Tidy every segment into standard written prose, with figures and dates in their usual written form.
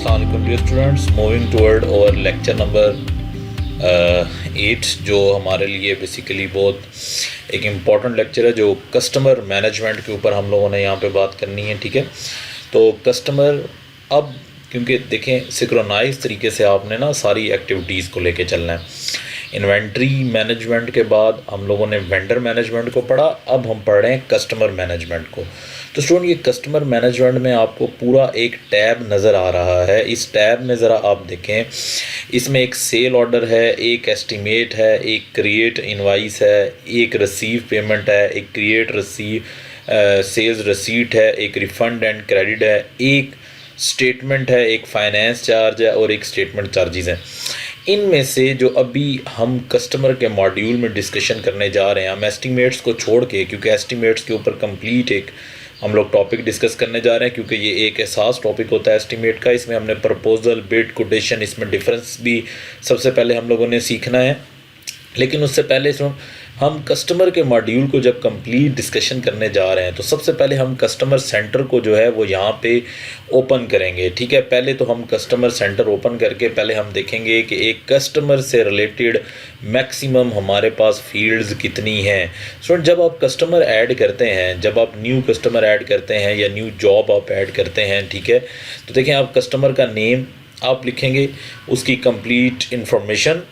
Assalamualaikum dear students, moving toward our lecture number 8 जो हमारे लिए बेसिकली बहुत एक इम्पॉर्टेंट लेक्चर है जो कस्टमर मैनेजमेंट के ऊपर हम लोगों ने यहाँ पे बात करनी है। ठीक है, तो कस्टमर अब क्योंकि देखें सिंक्रोनाइज तरीके से आपने ना सारी एक्टिविटीज़ को लेके चलना है। इन्वेंट्री मैनेजमेंट के बाद हम लोगों ने वेंडर मैनेजमेंट को पढ़ा, अब हम पढ़ रहे हैं कस्टमर मैनेजमेंट को। तो स्टूडेंट ये कस्टमर मैनेजमेंट में आपको पूरा एक टैब नज़र आ रहा है। इस टैब में ज़रा आप देखें, इसमें एक सेल ऑर्डर है, एक एस्टीमेट है, एक क्रिएट इनवाइस है, एक रिसीव पेमेंट है, एक क्रिएट रिसीव सेल्स रिसीट है, एक रिफ़ंड एंड क्रेडिट है, एक स्टेटमेंट है, एक फाइनेंस चार्ज है और एक स्टेटमेंट चार्जेस हैं। इनमें से जो अभी हम कस्टमर के मॉड्यूल में डिस्कशन करने जा रहे हैं, हम एस्टीमेट्स को छोड़ के, क्योंकि एस्टीमेट्स के ऊपर कंप्लीट एक हम लोग टॉपिक डिस्कस करने जा रहे हैं, क्योंकि ये एक एहसास टॉपिक होता है एस्टीमेट का। इसमें हमने प्रपोजल, बिड, कोटेशन, इसमें डिफरेंस भी सबसे पहले हम लोगों ने सीखना है। लेकिन उससे पहले हम कस्टमर के मॉड्यूल को जब कंप्लीट डिस्कशन करने जा रहे हैं तो सबसे पहले हम कस्टमर सेंटर को जो है वो यहाँ पे ओपन करेंगे। ठीक है, पहले तो हम कस्टमर सेंटर ओपन करके पहले हम देखेंगे कि एक कस्टमर से रिलेटेड मैक्सिमम हमारे पास फील्ड्स कितनी हैं। स्टूडेंट जब आप कस्टमर ऐड करते हैं, जब आप न्यू कस्टमर ऐड करते हैं या न्यू जॉब आप ऐड करते हैं, ठीक है, तो देखें आप कस्टमर का नेम आप लिखेंगे, उसकी कंप्लीट इंफॉर्मेशन,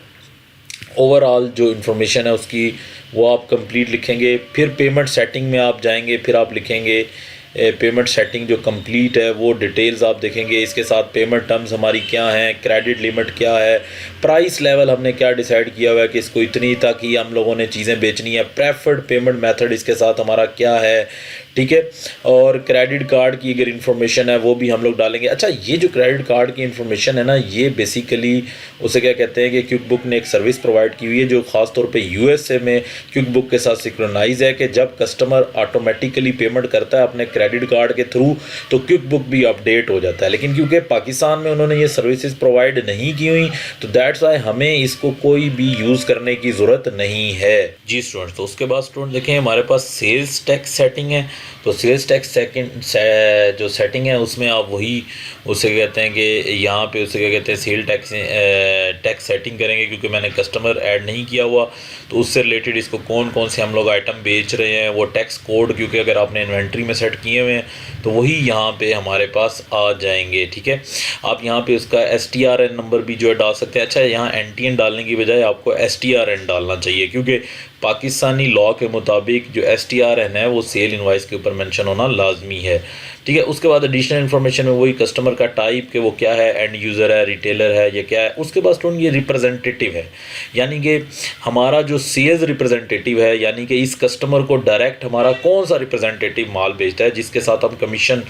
ओवरऑल जो इन्फॉर्मेशन है उसकी वो आप कंप्लीट लिखेंगे। फिर पेमेंट सेटिंग में आप जाएंगे, फिर आप लिखेंगे पेमेंट सेटिंग जो कंप्लीट है वो डिटेल्स आप देखेंगे। इसके साथ पेमेंट टर्म्स हमारी क्या हैं, क्रेडिट लिमिट क्या है, प्राइस लेवल हमने क्या डिसाइड किया हुआ है कि इसको इतनी तक ही हम लोगों ने चीज़ें बेचनी है, प्रेफर्ड पेमेंट मेथड इसके साथ हमारा क्या है, ठीक है, और क्रेडिट कार्ड की अगर इन्फॉर्मेशन है वो भी हम लोग डालेंगे। अच्छा, ये जो क्रेडिट कार्ड की इन्फॉर्मेशन है ना, ये बेसिकली उसे क्या कहते हैं कि क्विक बुक ने एक सर्विस प्रोवाइड की हुई है जो ख़ास तौर पे यूएसए में क्विक बुक के साथ सिंक्रोनाइज है कि जब कस्टमर ऑटोमेटिकली पेमेंट करता है अपने क्रेडिट कार्ड के थ्रू तो क्विक बुक भी अपडेट हो जाता है। लेकिन क्योंकि पाकिस्तान में उन्होंने ये सर्विसेज प्रोवाइड नहीं की हुई तो दैट्स वाई हमें इसको कोई भी यूज़ करने की ज़रूरत नहीं है। जी स्टूडेंट्स, तो उसके बाद स्टूडेंट देखें हमारे पास सेल्स टैक्स सेटिंग है। तो सेल्स टैक्स जो सेटिंग है उसमें आप वही उसे कहते हैं कि यहाँ पे उसे क्या कहते हैं सेल टैक्स सेटिंग करेंगे, क्योंकि मैंने कस्टमर ऐड नहीं किया हुआ तो उससे रिलेटेड इसको कौन कौन से हम लोग आइटम बेच रहे हैं वो टैक्स कोड, क्योंकि अगर आपने इन्वेंट्री में सेट किए हुए हैं तो वही यहाँ पे हमारे पास आ जाएंगे। ठीक है, आप यहाँ पे उसका STRN नंबर भी जो है डाल सकते हैं। अच्छा, यहाँ NTN डालने की बजाय आपको STRN डालना चाहिए, क्योंकि पाकिस्तानी लॉ के मुताबिक जो STRN है वो सेल इनवाइस के ऊपर मेंशन होना लाजमी है। ठीक है, उसके बाद एडिशनल इन्फॉर्मेशन में वही कस्टमर का टाइप के वो क्या है, एंड यूज़र है, रिटेलर है, ये क्या है। उसके बाद स्टूडेंट ये रिप्रेजेंटेटिव है, यानी कि हमारा जो सेल्स रिप्रेजेंटेटिव है, यानी कि इस कस्टमर को डायरेक्ट हमारा कौन सा रिप्रेजेंटेटिव माल बेचता है जिसके साथ हम कमीशन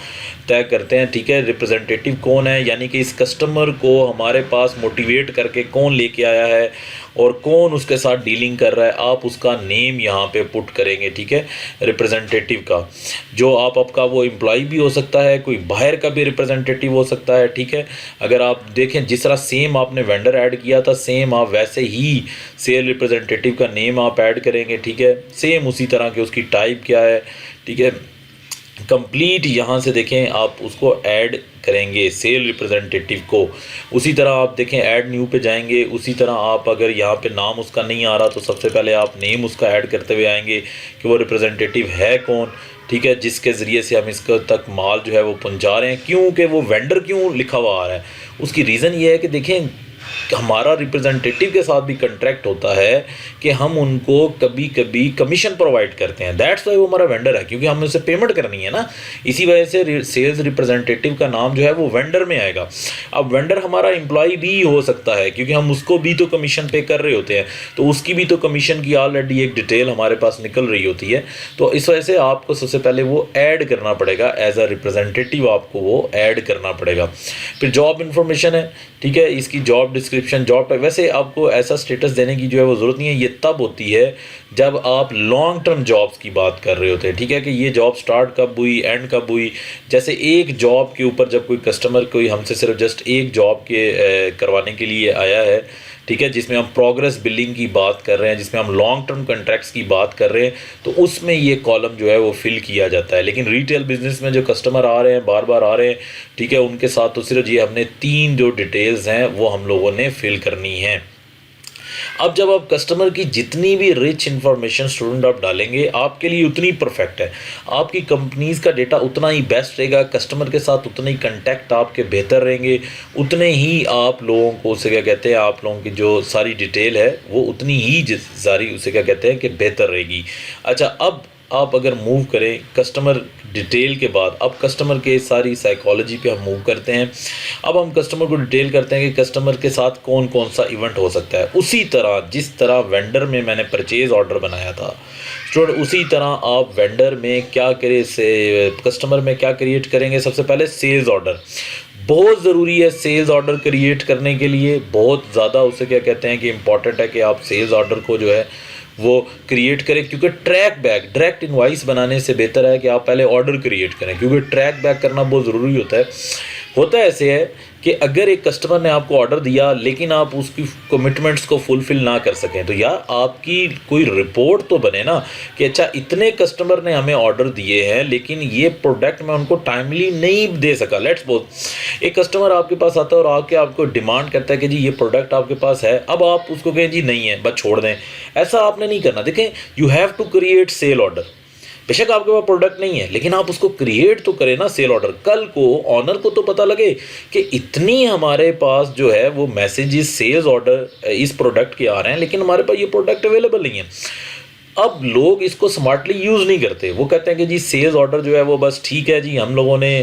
तय करते हैं। ठीक है, रिप्रेजेंटेटिव कौन है, यानी कि इस कस्टमर को हमारे पास मोटिवेट करके कौन लेके आया है और कौन उसके साथ डीलिंग कर रहा है, आप उसका नेम यहाँ पे पुट करेंगे। ठीक है, रिप्रेजेंटेटिव का जो आपका वो एम्प्लॉय भी हो सकता है, कोई बाहर का भी रिप्रेजेंटेटिव हो सकता है। ठीक है, अगर आप देखें जिस तरह सेम आपने वेंडर ऐड किया था सेम आप वैसे ही सेल रिप्रेजेंटेटिव का नेम आप ऐड करेंगे। ठीक है, सेम उसी तरह के उसकी टाइप क्या है। ठीक है, कंप्लीट यहाँ से देखें आप उसको ऐड करेंगे सेल रिप्रेजेंटेटिव को। उसी तरह आप देखें ऐड न्यू पे जाएंगे, उसी तरह आप अगर यहाँ पे नाम उसका नहीं आ रहा तो सबसे पहले आप नेम उसका ऐड करते हुए आएंगे कि वो रिप्रेजेंटेटिव है कौन। ठीक है, जिसके ज़रिए से हम इसको तक माल जो है वो पहुँचा रहे हैं। क्यों कि वो वेंडर क्यों लिखा हुआ आ रहा है, उसकी रीज़न ये है कि देखें हमारा रिप्रेजेंटेटिव के साथ भी कॉन्ट्रैक्ट होता है कि हम उनको कभी कभी कमीशन प्रोवाइड करते हैं, दैट्स वाई वो हमारा वेंडर है, क्योंकि हमें उसे पेमेंट करनी है ना। इसी वजह से सेल्स रिप्रेजेंटेटिव का नाम जो है वो वेंडर में आएगा। अब वेंडर हमारा एम्प्लॉय भी हो सकता है, क्योंकि हम उसको भी तो कमीशन पे कर रहे होते हैं, तो उसकी भी तो कमीशन की ऑलरेडी एक डिटेल हमारे पास निकल रही होती है। तो इस वजह से आपको सबसे पहले वो ऐड करना पड़ेगा, एज अ रिप्रेजेंटेटिव आपको वो ऐड करना पड़ेगा। फिर जॉब इन्फॉर्मेशन है, ठीक है, इसकी जॉब डिस्क्रिप्शन, जॉब टाइप, वैसे आपको ऐसा स्टेटस देने की जो है वो ज़रूरत नहीं है। ये तब होती है जब आप लॉन्ग टर्म जॉब्स की बात कर रहे होते हैं। ठीक है, कि ये जॉब स्टार्ट कब हुई, एंड कब हुई। जैसे एक जॉब के ऊपर जब कोई कस्टमर कोई हमसे सिर्फ जस्ट एक जॉब के करवाने के लिए आया है, ठीक है, जिसमें हम प्रोग्रेस बिलिंग की बात कर रहे हैं, जिसमें हम लॉन्ग टर्म कॉन्ट्रैक्ट्स की बात कर रहे हैं, तो उसमें ये कॉलम जो है वो फिल किया जाता है। लेकिन रिटेल बिजनेस में जो कस्टमर आ रहे हैं, बार बार आ रहे हैं, ठीक है, उनके साथ तो सिर्फ ये हमने 3 जो डिटेल्स हैं वो हम लोगों ने फिल करनी है। अब जब आप कस्टमर की जितनी भी रिच इन्फॉर्मेशन स्टूडेंट आप डालेंगे, आपके लिए उतनी परफेक्ट है, आपकी कंपनीज का डेटा उतना ही बेस्ट रहेगा, कस्टमर के साथ उतने ही कंटेक्ट आपके बेहतर रहेंगे, उतने ही आप लोगों को उसे क्या कहते हैं, आप लोगों की जो सारी डिटेल है वो उतनी ही सारी उसे क्या कहते हैं कि बेहतर रहेगी। अच्छा, अब आप अगर मूव करें कस्टमर डिटेल के बाद, अब कस्टमर के सारी साइकोलॉजी पे हम मूव करते हैं। अब हम कस्टमर को डिटेल करते हैं कि कस्टमर के साथ कौन कौन सा इवेंट हो सकता है। उसी तरह जिस तरह वेंडर में मैंने परचेज़ ऑर्डर बनाया था स्टूडेंट, उसी तरह आप वेंडर में क्या करें से कस्टमर में क्या क्रिएट करेंगे। सबसे पहले सेल्स ऑर्डर बहुत ज़रूरी है। सेल्स ऑर्डर क्रिएट करने के लिए बहुत ज़्यादा उसे क्या कहते हैं कि इम्पॉर्टेंट है कि आप सेल्स ऑर्डर को जो है वो क्रिएट करें, क्योंकि ट्रैक बैक डायरेक्ट इनवॉइस बनाने से बेहतर है कि आप पहले ऑर्डर क्रिएट करें, क्योंकि ट्रैक बैक करना बहुत ज़रूरी होता है। होता ऐसे है कि अगर एक कस्टमर ने आपको ऑर्डर दिया लेकिन आप उसकी कमिटमेंट्स को फुलफ़िल ना कर सकें, तो यार आपकी कोई रिपोर्ट तो बने ना कि अच्छा इतने कस्टमर ने हमें ऑर्डर दिए हैं लेकिन ये प्रोडक्ट मैं उनको टाइमली नहीं दे सका। लेट्स सपोज एक कस्टमर आपके पास आता है और आके आपको डिमांड करता है कि जी ये प्रोडक्ट आपके पास है, अब आप उसको कहें जी नहीं है, बस छोड़ दें, ऐसा आपने नहीं करना। देखें, you have to create sale order. बेशक आपके पास प्रोडक्ट नहीं है लेकिन आप उसको क्रिएट तो करें ना सेल ऑर्डर। कल को ऑनर को तो पता लगे कि इतनी हमारे पास जो है वो मैसेजेस सेल्स ऑर्डर इस प्रोडक्ट के आ रहे हैं लेकिन हमारे पास ये प्रोडक्ट अवेलेबल नहीं है। अब लोग इसको स्मार्टली यूज़ नहीं करते, वो कहते हैं कि जी सेल्स ऑर्डर जो है वो बस ठीक है जी, हम लोगों ने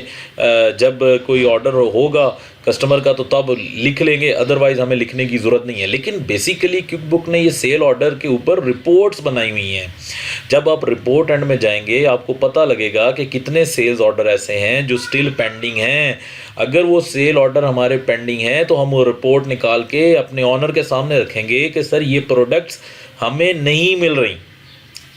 जब कोई ऑर्डर होगा कस्टमर का तो तब लिख लेंगे, अदरवाइज़ हमें लिखने की ज़रूरत नहीं है। लेकिन बेसिकली क्विक बुक ने ये सेल ऑर्डर के ऊपर रिपोर्ट्स बनाई हुई हैं। जब आप रिपोर्ट एंड में जाएंगे आपको पता लगेगा कि कितने सेल्स ऑर्डर ऐसे हैं जो स्टिल पेंडिंग हैं। अगर वो सेल ऑर्डर हमारे पेंडिंग हैं तो हम वो रिपोर्ट निकाल के अपने ऑनर के सामने रखेंगे कि सर ये प्रोडक्ट्स हमें नहीं मिल रही,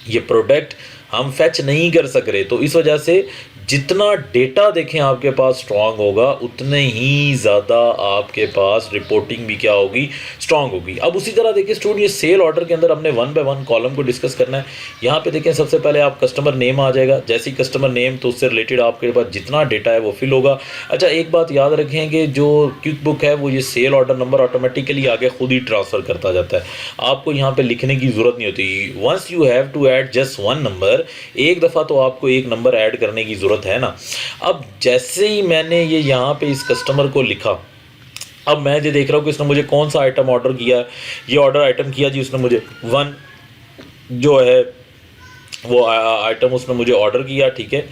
ये प्रोडक्ट हम फैच नहीं कर सक रहे। तो इस वजह से जितना डेटा देखें आपके पास स्ट्रांग होगा उतने ही ज़्यादा आपके पास रिपोर्टिंग भी क्या होगी, स्ट्रांग होगी। अब उसी तरह देखिए स्टूडेंट, ये सेल ऑर्डर के अंदर हमने 1 बाय 1 कॉलम को डिस्कस करना है। यहाँ पे देखें सबसे पहले आप कस्टमर नेम आ जाएगा, जैसे ही कस्टमर नेम तो उससे रिलेटेड आपके पास जितना डेटा है वो फिल होगा। अच्छा, एक बात याद रखें कि जो क्विक बुक है वो ये सेल ऑर्डर नंबर ऑटोमेटिकली आगे खुद ही ट्रांसफ़र करता जाता है, आपको यहाँ पर लिखने की ज़रूरत नहीं होती। Once you have to add just 1 number, एक दफ़ा तो आपको एक नंबर ऐड करने की ज़रूरत है ना। अब जैसे ही मैंने ये यहाँ पे इस कस्टमर को लिखा, अब मैं ये देख रहा हूँ कि इसने मुझे कौन सा आइटम ऑर्डर किया है। ये ऑर्डर आइटम किया जी उसने मुझे 1 जो है वो आइटम उसने मुझे ऑर्डर किया, ठीक है।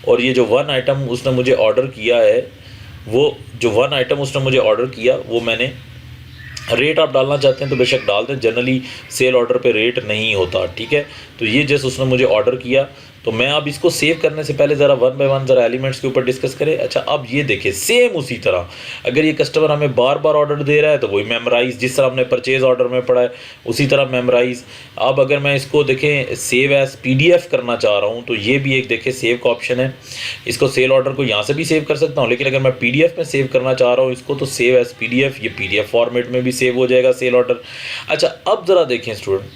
और ये जो 1 आइटम उसने मुझे ऑर्डर किया है, वो जो 1 आइटम उसने मुझे ऑर्डर किया वो मैंने रेट आप डालना चाहते हैं तो बेशक डाल दें, जनरली सेल ऑर्डर पे रेट नहीं होता, ठीक है। तो ये जैसे उसने मुझे ऑर्डर किया तो मैं अब इसको सेव करने से पहले ज़रा 1 बाय 1 ज़रा एलिमेंट्स के ऊपर डिस्कस करें। अच्छा, अब ये देखिए सेम उसी तरह अगर ये कस्टमर हमें बार बार ऑर्डर दे रहा है तो वही मेमोराइज, जिस तरह हमने परचेज़ ऑर्डर में पढ़ा है उसी तरह मेमोराइज। अब अगर मैं इसको देखें सेव एज PDF करना चाह रहा हूँ तो ये भी एक देखें सेव का ऑप्शन है। इसको सेल ऑर्डर को यहाँ से भी सेव कर सकता हूँ, लेकिन अगर मैं PDF में सेव करना चाह रहा हूँ इसको तो सेव एज PDF, ये PDF फॉर्मेट में भी सेव हो जाएगा सेल ऑर्डर। अच्छा, अब ज़रा देखें स्टूडेंट,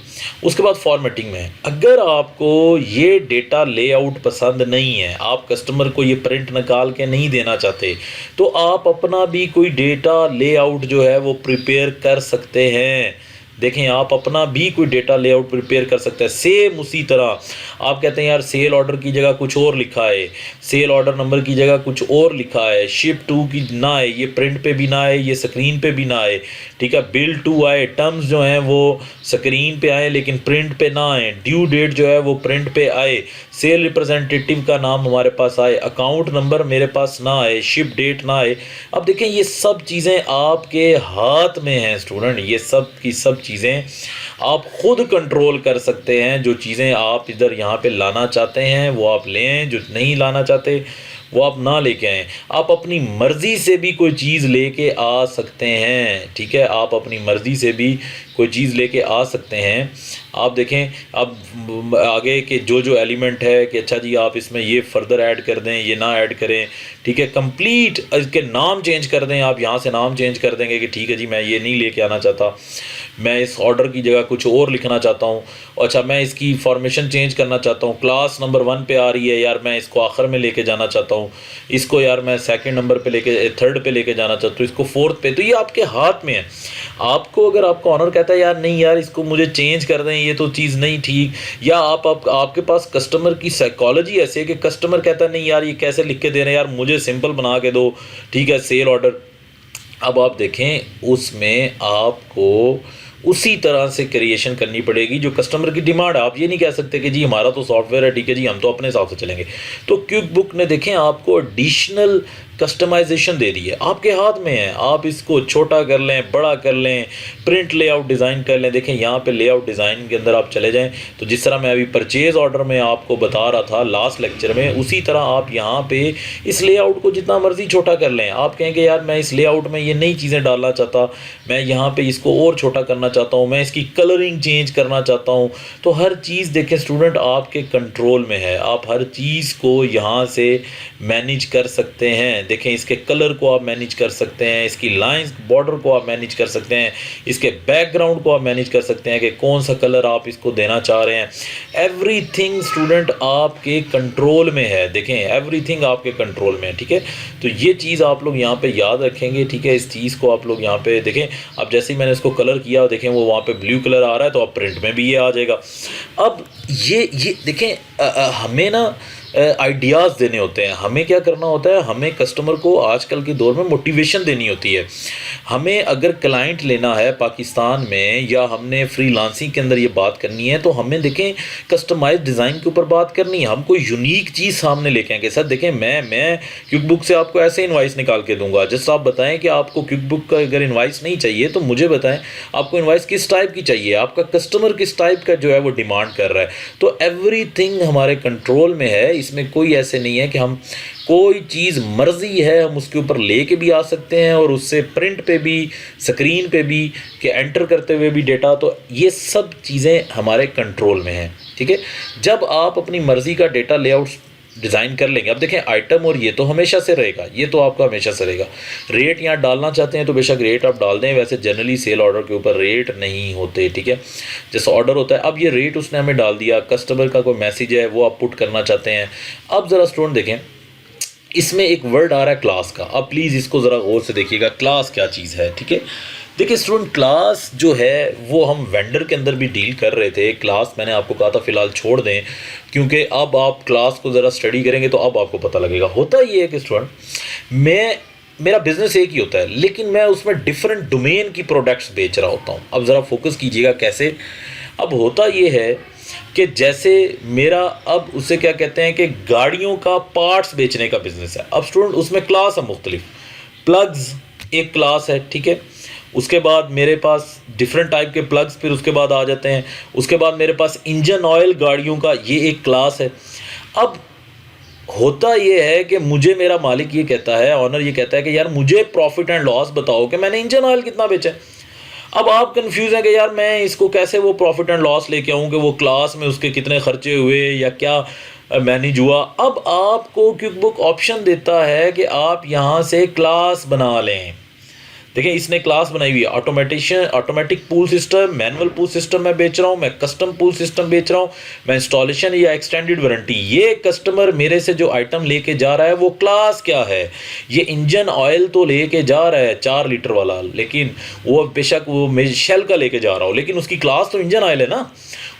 उसके बाद फॉर्मेटिंग में अगर आपको ये डेटा लेआउट पसंद नहीं है, आप कस्टमर को ये प्रिंट निकाल के नहीं देना चाहते, तो आप अपना भी कोई डेटा लेआउट जो है वो प्रिपेयर कर सकते हैं। देखें, आप अपना भी कोई डेटा लेआउट प्रिपेयर कर सकते हैं। सेम उसी तरह आप कहते हैं यार सेल ऑर्डर की जगह कुछ और लिखा है, सेल ऑर्डर नंबर की जगह कुछ और लिखा है, शिप टू की ना आए, ये प्रिंट पे भी ना आए, ये स्क्रीन पे भी ना आए, ठीक है, बिल टू आए, टर्म्स जो हैं वो स्क्रीन पे आए लेकिन प्रिंट पे ना आए, ड्यू डेट जो है वो प्रिंट पे आए, सेल रिप्रेजेंटेटिव का नाम हमारे पास आए, अकाउंट नंबर मेरे पास ना आए, शिप डेट ना आए। अब देखें ये सब चीज़ें आपके हाथ में हैं स्टूडेंट, ये सब की सब चीज़ें आप खुद कंट्रोल कर सकते हैं। जो चीज़ें आप इधर यहाँ पे लाना चाहते हैं वो आप लें, जो नहीं लाना चाहते वो आप ना लेके आएँ। आप अपनी मर्ज़ी से भी कोई चीज़ लेके आ सकते हैं, ठीक है? आप अपनी मर्ज़ी से भी कोई चीज़ लेके आ सकते हैं। आप देखें अब आगे के जो एलिमेंट है कि अच्छा जी आप इसमें ये फ़र्दर ऐड कर दें, ये ना ऐड करें, ठीक है? कंप्लीट इसके नाम चेंज कर दें, आप यहाँ से नाम चेंज कर देंगे कि ठीक है जी मैं ये नहीं लेके आना चाहता, मैं इस ऑर्डर की जगह कुछ और लिखना चाहता हूँ। अच्छा मैं इसकी फॉर्मेशन चेंज करना चाहता हूँ, क्लास नंबर 1 पे आ रही है यार, मैं इसको आखिर में लेके जाना चाहता हूँ, इसको यार मैं सेकंड नंबर पे लेके थर्ड पे लेके जाना चाहता हूँ, इसको फोर्थ पे। तो ये आपके हाथ में है। आपको अगर आपका ऑनर कहता है यार नहीं यार इसको मुझे चेंज कर दें, ये तो चीज़ नहीं ठीक, या आपके पास कस्टमर की साइकोलॉजी ऐसी है कि कस्टमर कहता है नहीं यार ये कैसे लिख के दे रहे हैं यार, मुझे सिंपल बना के दो, ठीक है सेल ऑर्डर। अब आप देखें उसमें आपको उसी तरह से क्रिएशन करनी पड़ेगी जो कस्टमर की डिमांड है। आप ये नहीं कह सकते कि जी हमारा तो सॉफ्टवेयर है, ठीक है जी हम तो अपने हिसाब से चलेंगे। तो क्विक बुक ने देखें आपको एडिशनल कस्टमाइजेशन दे दी है, आपके हाथ में है। आप इसको छोटा कर लें, बड़ा कर लें, प्रिंट लेआउट डिज़ाइन कर लें। देखें यहाँ पे लेआउट डिज़ाइन के अंदर आप चले जाएं तो जिस तरह मैं अभी परचेज़ ऑर्डर में आपको बता रहा था लास्ट लेक्चर में, उसी तरह आप यहाँ पे इस लेआउट को जितना मर्ज़ी छोटा कर लें। आप कहेंगे यार मैं इस लेआउट में ये नई चीज़ें डालना चाहता, मैं यहाँ पे इसको और छोटा करना चाहता हूँ, मैं इसकी कलरिंग चेंज करना चाहता हूँ। तो हर चीज़ देखें स्टूडेंट आपके कंट्रोल में है, आप हर चीज़ को यहाँ से मैनेज कर सकते हैं। देखें इसके कलर को आप मैनेज कर सकते हैं, इसकी लाइंस बॉर्डर को आप मैनेज कर सकते हैं, इसके बैकग्राउंड को आप मैनेज कर सकते हैं कि कौन सा कलर आप इसको देना चाह रहे हैं। एवरीथिंग स्टूडेंट आपके कंट्रोल में है। देखें एवरीथिंग आपके कंट्रोल में है, ठीक है। तो ये चीज़ आप लोग यहाँ पे याद रखेंगे, ठीक है। इस चीज़ को आप लोग यहाँ पे देखें। अब जैसे ही मैंने इसको कलर किया देखें वो वहाँ पे ब्लू कलर आ रहा है, तो आप प्रिंट में भी ये आ जाएगा। अब ये देखें हमें ना आइडियाज़ देने होते हैं। हमें क्या करना होता है, हमें कस्टमर को आजकल के दौर में मोटिवेशन देनी होती है। हमें अगर क्लाइंट लेना है पाकिस्तान में या हमने फ्रीलांसिंग के अंदर ये बात करनी है, तो हमें देखें कस्टमाइज डिज़ाइन के ऊपर बात करनी है। हम कोई यूनिक चीज़ सामने लेके आएंगे। सर देखें मैं क्विक बुक से आपको ऐसे इन्वाइस निकाल के दूंगा। जस्ट आप बताएं कि आपको क्विक बुक का अगर इन्वाइस नहीं चाहिए तो मुझे बताएं आपको इन्वाइस किस टाइप की चाहिए, आपका कस्टमर किस टाइप का जो है वो डिमांड कर रहा है। तो एवरीथिंग हमारे कंट्रोल में है। इसमें कोई ऐसे नहीं है कि हम कोई चीज़ मर्जी है हम उसके ऊपर लेके भी आ सकते हैं और उससे प्रिंट पे भी स्क्रीन पे भी कि एंटर करते हुए भी डेटा। तो ये सब चीज़ें हमारे कंट्रोल में हैं, ठीक है। जब आप अपनी मर्ज़ी का डेटा लेआउट डिज़ाइन कर लेंगे। अब देखें आइटम और ये तो हमेशा से रहेगा, ये तो आपका हमेशा से रहेगा। रेट यहाँ डालना चाहते हैं तो बेशक रेट आप डाल दें। वैसे जनरली सेल ऑर्डर के ऊपर रेट नहीं होते, ठीक है। जैसा ऑर्डर होता है, अब ये रेट उसने हमें डाल दिया। कस्टमर का कोई मैसेज है वो आप पुट करना चाहते हैं। अब ज़रा स्टूडेंट देखें इसमें एक वर्ड आ रहा है क्लास का। अब प्लीज़ इसको ज़रा गौर से देखिएगा, क्लास क्या चीज़ है, ठीक है। देखिए स्टूडेंट क्लास जो है वो हम वेंडर के अंदर भी डील कर रहे थे। क्लास मैंने आपको कहा था फ़िलहाल छोड़ दें, क्योंकि अब आप क्लास को ज़रा स्टडी करेंगे तो अब आपको पता लगेगा। होता ये है कि स्टूडेंट मेरा बिज़नेस एक ही होता है, लेकिन मैं उसमें डिफरेंट डोमेन की प्रोडक्ट्स बेच रहा होता हूँ। अब ज़रा फोकस कीजिएगा कैसे। अब होता ये है कि जैसे मेरा अब उसे क्या कहते हैं कि गाड़ियों का पार्ट्स बेचने का बिज़नेस है। अब स्टूडेंट उसमें क्लास है मुख्तलिफ। प्लग्स एक क्लास है, ठीक है। उसके बाद मेरे पास डिफरेंट टाइप के प्लग्स फिर उसके बाद आ जाते हैं। उसके बाद मेरे पास इंजन ऑयल गाड़ियों का ये एक क्लास है। अब होता ये है कि मुझे मेरा मालिक ये कहता है, ऑनर ये कहता है कि यार मुझे प्रॉफिट एंड लॉस बताओ कि मैंने इंजन ऑयल कितना बेचा है। अब आप कंफ्यूज हैं कि यार मैं इसको कैसे वो प्रॉफिट एंड लॉस लेके आऊँ कि वो क्लास में उसके कितने खर्चे हुए या क्या मैनेज हुआ। अब आपको क्विक बुक ऑप्शन देता है कि आप यहाँ से क्लास बना लें। देखिए इसने क्लास बनाई हुई है, automatic pool system, manual pool system मैं बेच रहा हूँ, मैं कस्टम पूल सिस्टम बेच रहा हूँ, मैं इंस्टॉलेशन या एक्सटेंडेड वारंटी। ये कस्टमर मेरे से जो आइटम लेके जा रहा है वो क्लास क्या है। ये इंजन ऑयल तो लेके जा रहा है 4 लीटर वाला, लेकिन वो बेशक वो मैं शेल का लेके जा रहा हूँ, लेकिन उसकी क्लास तो इंजन ऑयल है ना,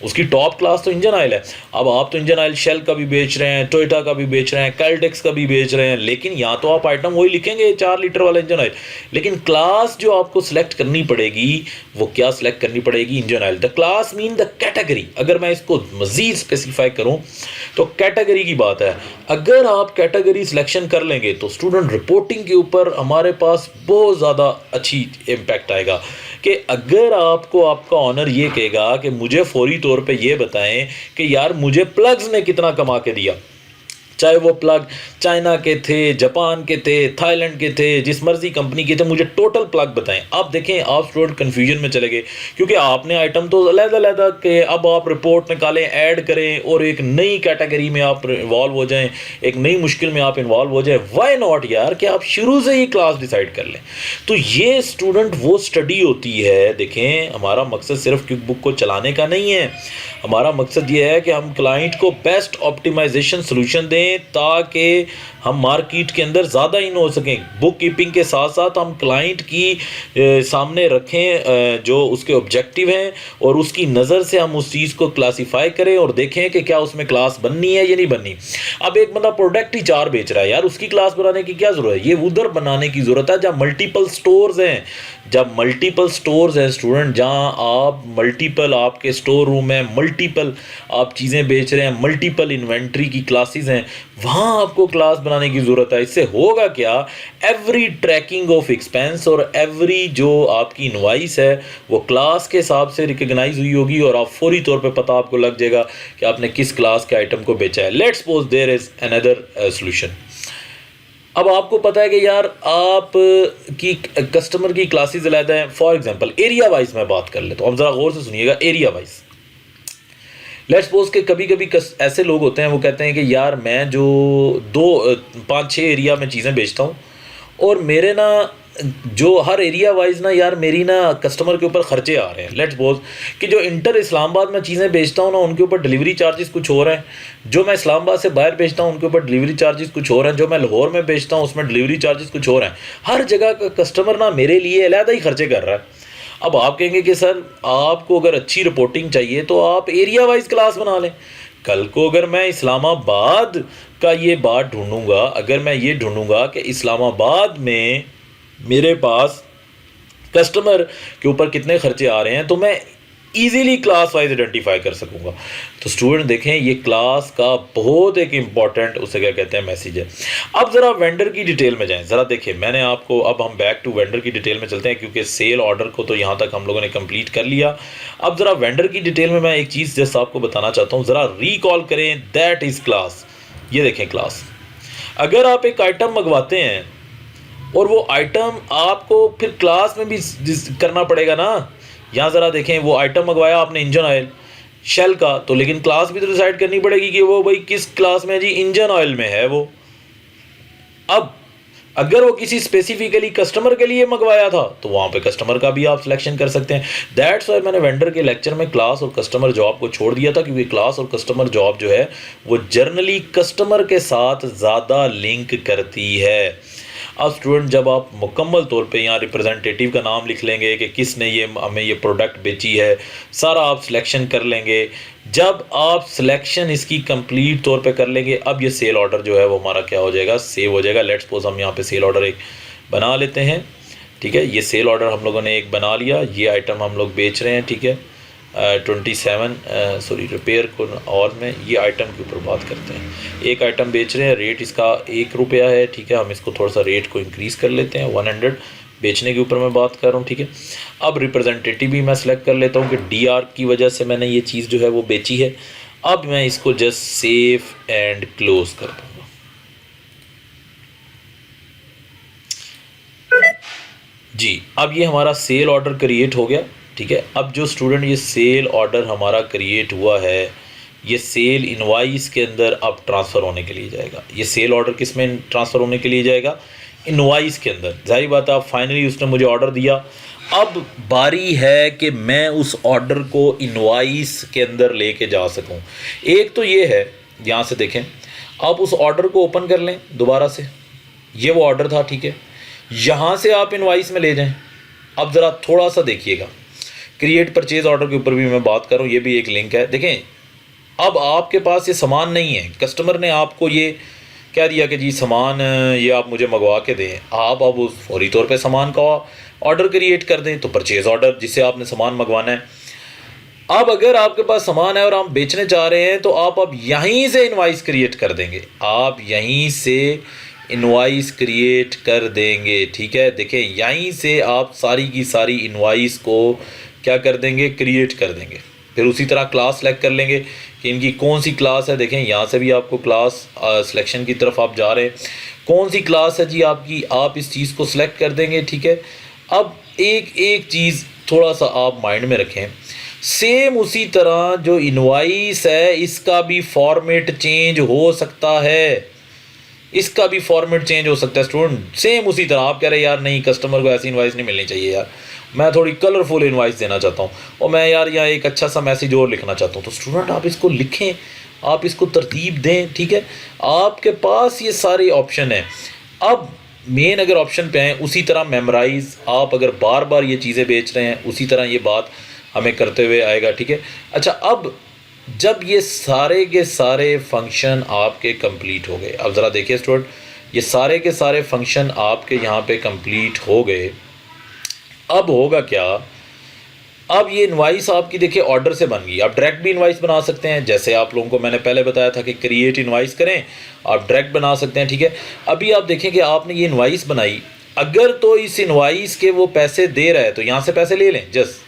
उसकी टॉप क्लास तो इंजन ऑयल है। अब आप तो इंजन ऑयल शेल का भी बेच रहे हैं, टोयोटा का भी बेच रहे हैं, कैलटेक्स का भी बेच रहे हैं, लेकिन यहाँ तो आप आइटम वही लिखेंगे 4 लीटर वाला इंजन ऑयल। लेकिन क्लास जो आपको सिलेक्ट करनी पड़ेगी वो क्या सिलेक्ट करनी पड़ेगी, engine oil. The class mean the category. अगर मैं इसको मजीद स्पेसिफाई करूं तो कैटेगरी की बात है। अगर आप कैटेगरी सिलेक्शन कर लेंगे तो स्टूडेंट रिपोर्टिंग के ऊपर हमारे पास बहुत ज़्यादा अच्छी इम्पैक्ट आएगा कि अगर आपको आपका ऑनर ये कहेगा कि मुझे फौरी तौर पे ये बताएं कि यार मुझे प्लग्स ने कितना कमा के दिया, चाहे वो प्लग चाइना के थे, जापान के थे, थाईलैंड के थे, जिस मर्जी कंपनी के थे, मुझे टोटल प्लग बताएं। अब देखें आप स्टूडेंट कन्फ्यूजन में चले गए, क्योंकि आपने आइटम तो अलग-अलग के अब आप रिपोर्ट निकालें, ऐड करें और एक नई कैटेगरी में आप इन्वॉल्व हो जाएं, एक नई मुश्किल में आप इन्वॉल्व हो जाएं। व्हाई नॉट यार कि आप शुरू से ही क्लास डिसाइड कर लें। तो ये स्टूडेंट वो स्टडी होती है। देखें हमारा मकसद सिर्फ क्विक बुक को चलाने का नहीं है, हमारा मकसद ये है कि हम क्लाइंट को बेस्ट ऑप्टिमाइजेशन सोल्यूशन दें ताकि हम मार्केट के अंदर ज़्यादा इन हो सकें। बुक कीपिंग के साथ साथ हम क्लाइंट की सामने रखें जो उसके ऑब्जेक्टिव हैं और उसकी नज़र से हम उस चीज़ को क्लासीफाई करें और देखें कि क्या उसमें क्लास बननी है या नहीं बननी। अब एक बंदा प्रोडक्ट ही 4 बेच रहा है यार, उसकी क्लास बनाने की क्या ज़रूरत है? ये उधर बनाने की ज़रूरत है जब मल्टीपल स्टोर्स हैं, जब मल्टीपल स्टोर्स हैं स्टूडेंट, जहाँ आप मल्टीपल आपके स्टोर रूम में मल्टीपल आप चीज़ें बेच रहे हैं, मल्टीपल इन्वेंट्री की क्लासेस हैं, वहाँ आपको क्लास बनाने की ज़रूरत है। इससे होगा क्या, एवरी ट्रैकिंग ऑफ एक्सपेंस और एवरी जो आपकी इनवाइस है वो क्लास के हिसाब से रिकग्नाइज हुई होगी और आप फौरी तौर पे पता आपको लग जाएगा कि आपने किस क्लास के आइटम को बेचा है। Let's suppose there is another solution. अब आपको पता है कि यार आप की कस्टमर की क्लासेस अलग हैं। फॉर एग्जांपल एरिया वाइज मैं बात कर लेता हूँ, अब ज़रा गौर से सुनिएगा। एरिया वाइज लेट्स सपोज के कभी कभी ऐसे लोग होते हैं वो कहते हैं कि यार मैं जो 5-6 एरिया में चीज़ें बेचता हूँ और मेरे ना जो हर एरिया वाइज ना यार मेरी ना कस्टमर के ऊपर खर्चे आ रहे हैं। लेट्स सपोज कि जो इंटर इस्लामाबाद में चीज़ें बेचता हूँ ना उनके ऊपर डिलीवरी चार्जेस कुछ और हैं, जो मैं इस्लामाबाद से बाहर बेचता हूँ उनके ऊपर डिलीवरी चार्जेस कुछ और हैं, जो मैं लाहौर में बेचता हूँ उसमें डिलीवरी चार्जेस कुछ और हैं। हर जगह का कस्टमर ना मेरे लिए अलग ही खर्चे कर रहा है। अब आप कहेंगे कि सर आपको अगर अच्छी रिपोर्टिंग चाहिए तो आप एरिया वाइज क्लास बना लें। कल को अगर मैं इस्लामाबाद का ये बात ढूंढूंगा, अगर मैं ये ढूंढूंगा कि इस्लामाबाद में मेरे पास कस्टमर के ऊपर कितने खर्चे आ रहे हैं तो मैं इजीली क्लास वाइज आइडेंटिफाई कर सकूंगा। तो स्टूडेंट देखें ये क्लास का बहुत एक इम्पॉर्टेंट उसे क्या कहते हैं मैसेज है। अब ज़रा वेंडर की डिटेल में जाएं, ज़रा देखिए मैंने आपको, अब हम बैक टू वेंडर की डिटेल में चलते हैं क्योंकि सेल ऑर्डर को तो यहाँ तक हम लोगों ने कंप्लीट कर लिया। अब ज़रा वेंडर की डिटेल में मैं एक चीज़ जस्ट आपको बताना चाहता हूँ, ज़रा रिकॉल करें, दैट इज़ क्लास। ये देखें क्लास, अगर आप एक आइटम मंगवाते हैं और वो आइटम आपको फिर क्लास में भी करना पड़ेगा ना। यहाँ ज़रा देखें वो आइटम मंगवाया आपने इंजन ऑयल शेल का, तो लेकिन क्लास भी तो डिसाइड करनी पड़ेगी कि वो भाई किस क्लास में जी, इंजन ऑयल में है वो। अब अगर वो किसी स्पेसिफिकली कस्टमर के लिए मंगवाया था तो वहाँ पे कस्टमर का भी आप सिलेक्शन कर सकते हैं। दैट्स वाई मैंने वेंडर के लेक्चर में क्लास और कस्टमर जॉब को छोड़ दिया था, क्योंकि क्लास और कस्टमर जॉब जो है वो जनरली कस्टमर के साथ ज़्यादा लिंक करती है। अब स्टूडेंट जब आप मुकम्मल तौर पे यहाँ रिप्रेजेंटेटिव का नाम लिख लेंगे कि किसने ये हमें ये प्रोडक्ट बेची है, सारा आप सिलेक्शन कर लेंगे। जब आप सिलेक्शन इसकी कंप्लीट तौर पे कर लेंगे, अब ये सेल ऑर्डर जो है वो हमारा क्या हो जाएगा, सेव हो जाएगा। लेट्स सपोज हम यहाँ पे सेल ऑर्डर एक बना लेते हैं, ठीक है। ये सेल ऑर्डर हम लोगों ने एक बना लिया, ये आइटम हम लोग बेच रहे हैं, ठीक है। 27 रिपेयर को और में ये आइटम के ऊपर बात करते हैं। एक आइटम बेच रहे हैं, रेट इसका ₹1 है, ठीक है। हम इसको थोड़ा सा रेट को इंक्रीज़ कर लेते हैं, 100 बेचने के ऊपर मैं बात कर रहा हूँ, ठीक है। अब रिप्रेजेंटेटिव भी मैं सेलेक्ट कर लेता हूँ कि DR की वजह से मैंने ये चीज़ जो है वो बेची है। अब मैं इसको जस्ट सेव एंड क्लोज कर दूँगा। जी, अब ये हमारा सेल ऑर्डर क्रिएट हो गया, ठीक है। अब जो स्टूडेंट ये सेल ऑर्डर हमारा क्रिएट हुआ है, ये सेल इनवाइस के अंदर अब ट्रांसफ़र होने के लिए जाएगा। ये सेल ऑर्डर किस में ट्रांसफ़र होने के लिए जाएगा, इनवाइस के अंदर। जाहिर बात है, अब फाइनली उसने मुझे ऑर्डर दिया, अब बारी है कि मैं उस ऑर्डर को इनवाइस के अंदर लेके जा सकूं। एक तो ये है, यहाँ से देखें, आप उस ऑर्डर को ओपन कर लें दोबारा से, ये वो ऑर्डर था, ठीक है। यहाँ से आप इनवाइस में ले जाएं। अब ज़रा थोड़ा सा देखिएगा, क्रिएट परचेज ऑर्डर के ऊपर भी मैं बात कर रहा हूँ, ये भी एक लिंक है। देखें अब आपके पास ये सामान नहीं है, कस्टमर ने आपको ये कह दिया कि जी सामान ये आप मुझे मंगवा के दें, आप अब उस फौरी तौर पे सामान का ऑर्डर क्रिएट कर दें, तो परचेज़ ऑर्डर जिससे आपने सामान मंगवाना है। अब अगर आपके पास सामान है और आप बेचने चाह रहे हैं तो आप अब यहीं से इनवाइस क्रिएट कर देंगे, आप यहीं से इनवाइस क्रिएट कर देंगे, ठीक है। देखें यहीं से आप सारी की सारी इनवाइस को क्या कर देंगे, क्रिएट कर देंगे। फिर उसी तरह क्लास सेलेक्ट कर लेंगे कि इनकी कौन सी क्लास है। देखें यहाँ से भी आपको क्लास सिलेक्शन की तरफ आप जा रहे हैं, कौन सी क्लास है जी आपकी, आप इस चीज़ को सिलेक्ट कर देंगे, ठीक है। अब एक एक चीज़ थोड़ा सा आप माइंड में रखें, सेम उसी तरह जो इनवाइस है इसका भी फॉर्मेट चेंज हो सकता है, इसका भी फॉर्मेट चेंज हो सकता है स्टूडेंट। सेम उसी तरह आप कह रहे हैं यार नहीं कस्टमर को ऐसी इनवाइस नहीं मिलनी चाहिए यार, मैं थोड़ी कलरफुल इनवाइस देना चाहता हूँ और मैं यार यहाँ एक अच्छा सा मैसेज और लिखना चाहता हूँ, तो स्टूडेंट आप इसको लिखें, आप इसको तरतीब दें, ठीक है। आपके पास ये सारे ऑप्शन हैं। अब मेन अगर ऑप्शन पे हैं उसी तरह मेमोराइज, आप अगर बार बार ये चीज़ें बेच रहे हैं उसी तरह ये बात हमें करते हुए आएगा, ठीक है। अच्छा, अब जब ये सारे के सारे फंक्शन आपके कंप्लीट हो गए, अब ज़रा देखिए स्टूडेंट, ये सारे के सारे फंक्शन आपके यहाँ पे कंप्लीट हो गए, अब होगा क्या, अब ये इनवाइस आपकी देखिए ऑर्डर से बन गई। आप डायरेक्ट भी इनवाइस बना सकते हैं, जैसे आप लोगों को मैंने पहले बताया था कि क्रिएट इनवाइस करें, आप डायरेक्ट बना सकते हैं, ठीक है। अभी आप देखें कि आपने ये इनवाइस बनाई, अगर तो इस इनवाइस के वो पैसे दे रहा है तो यहाँ से पैसे ले लें जस्ट,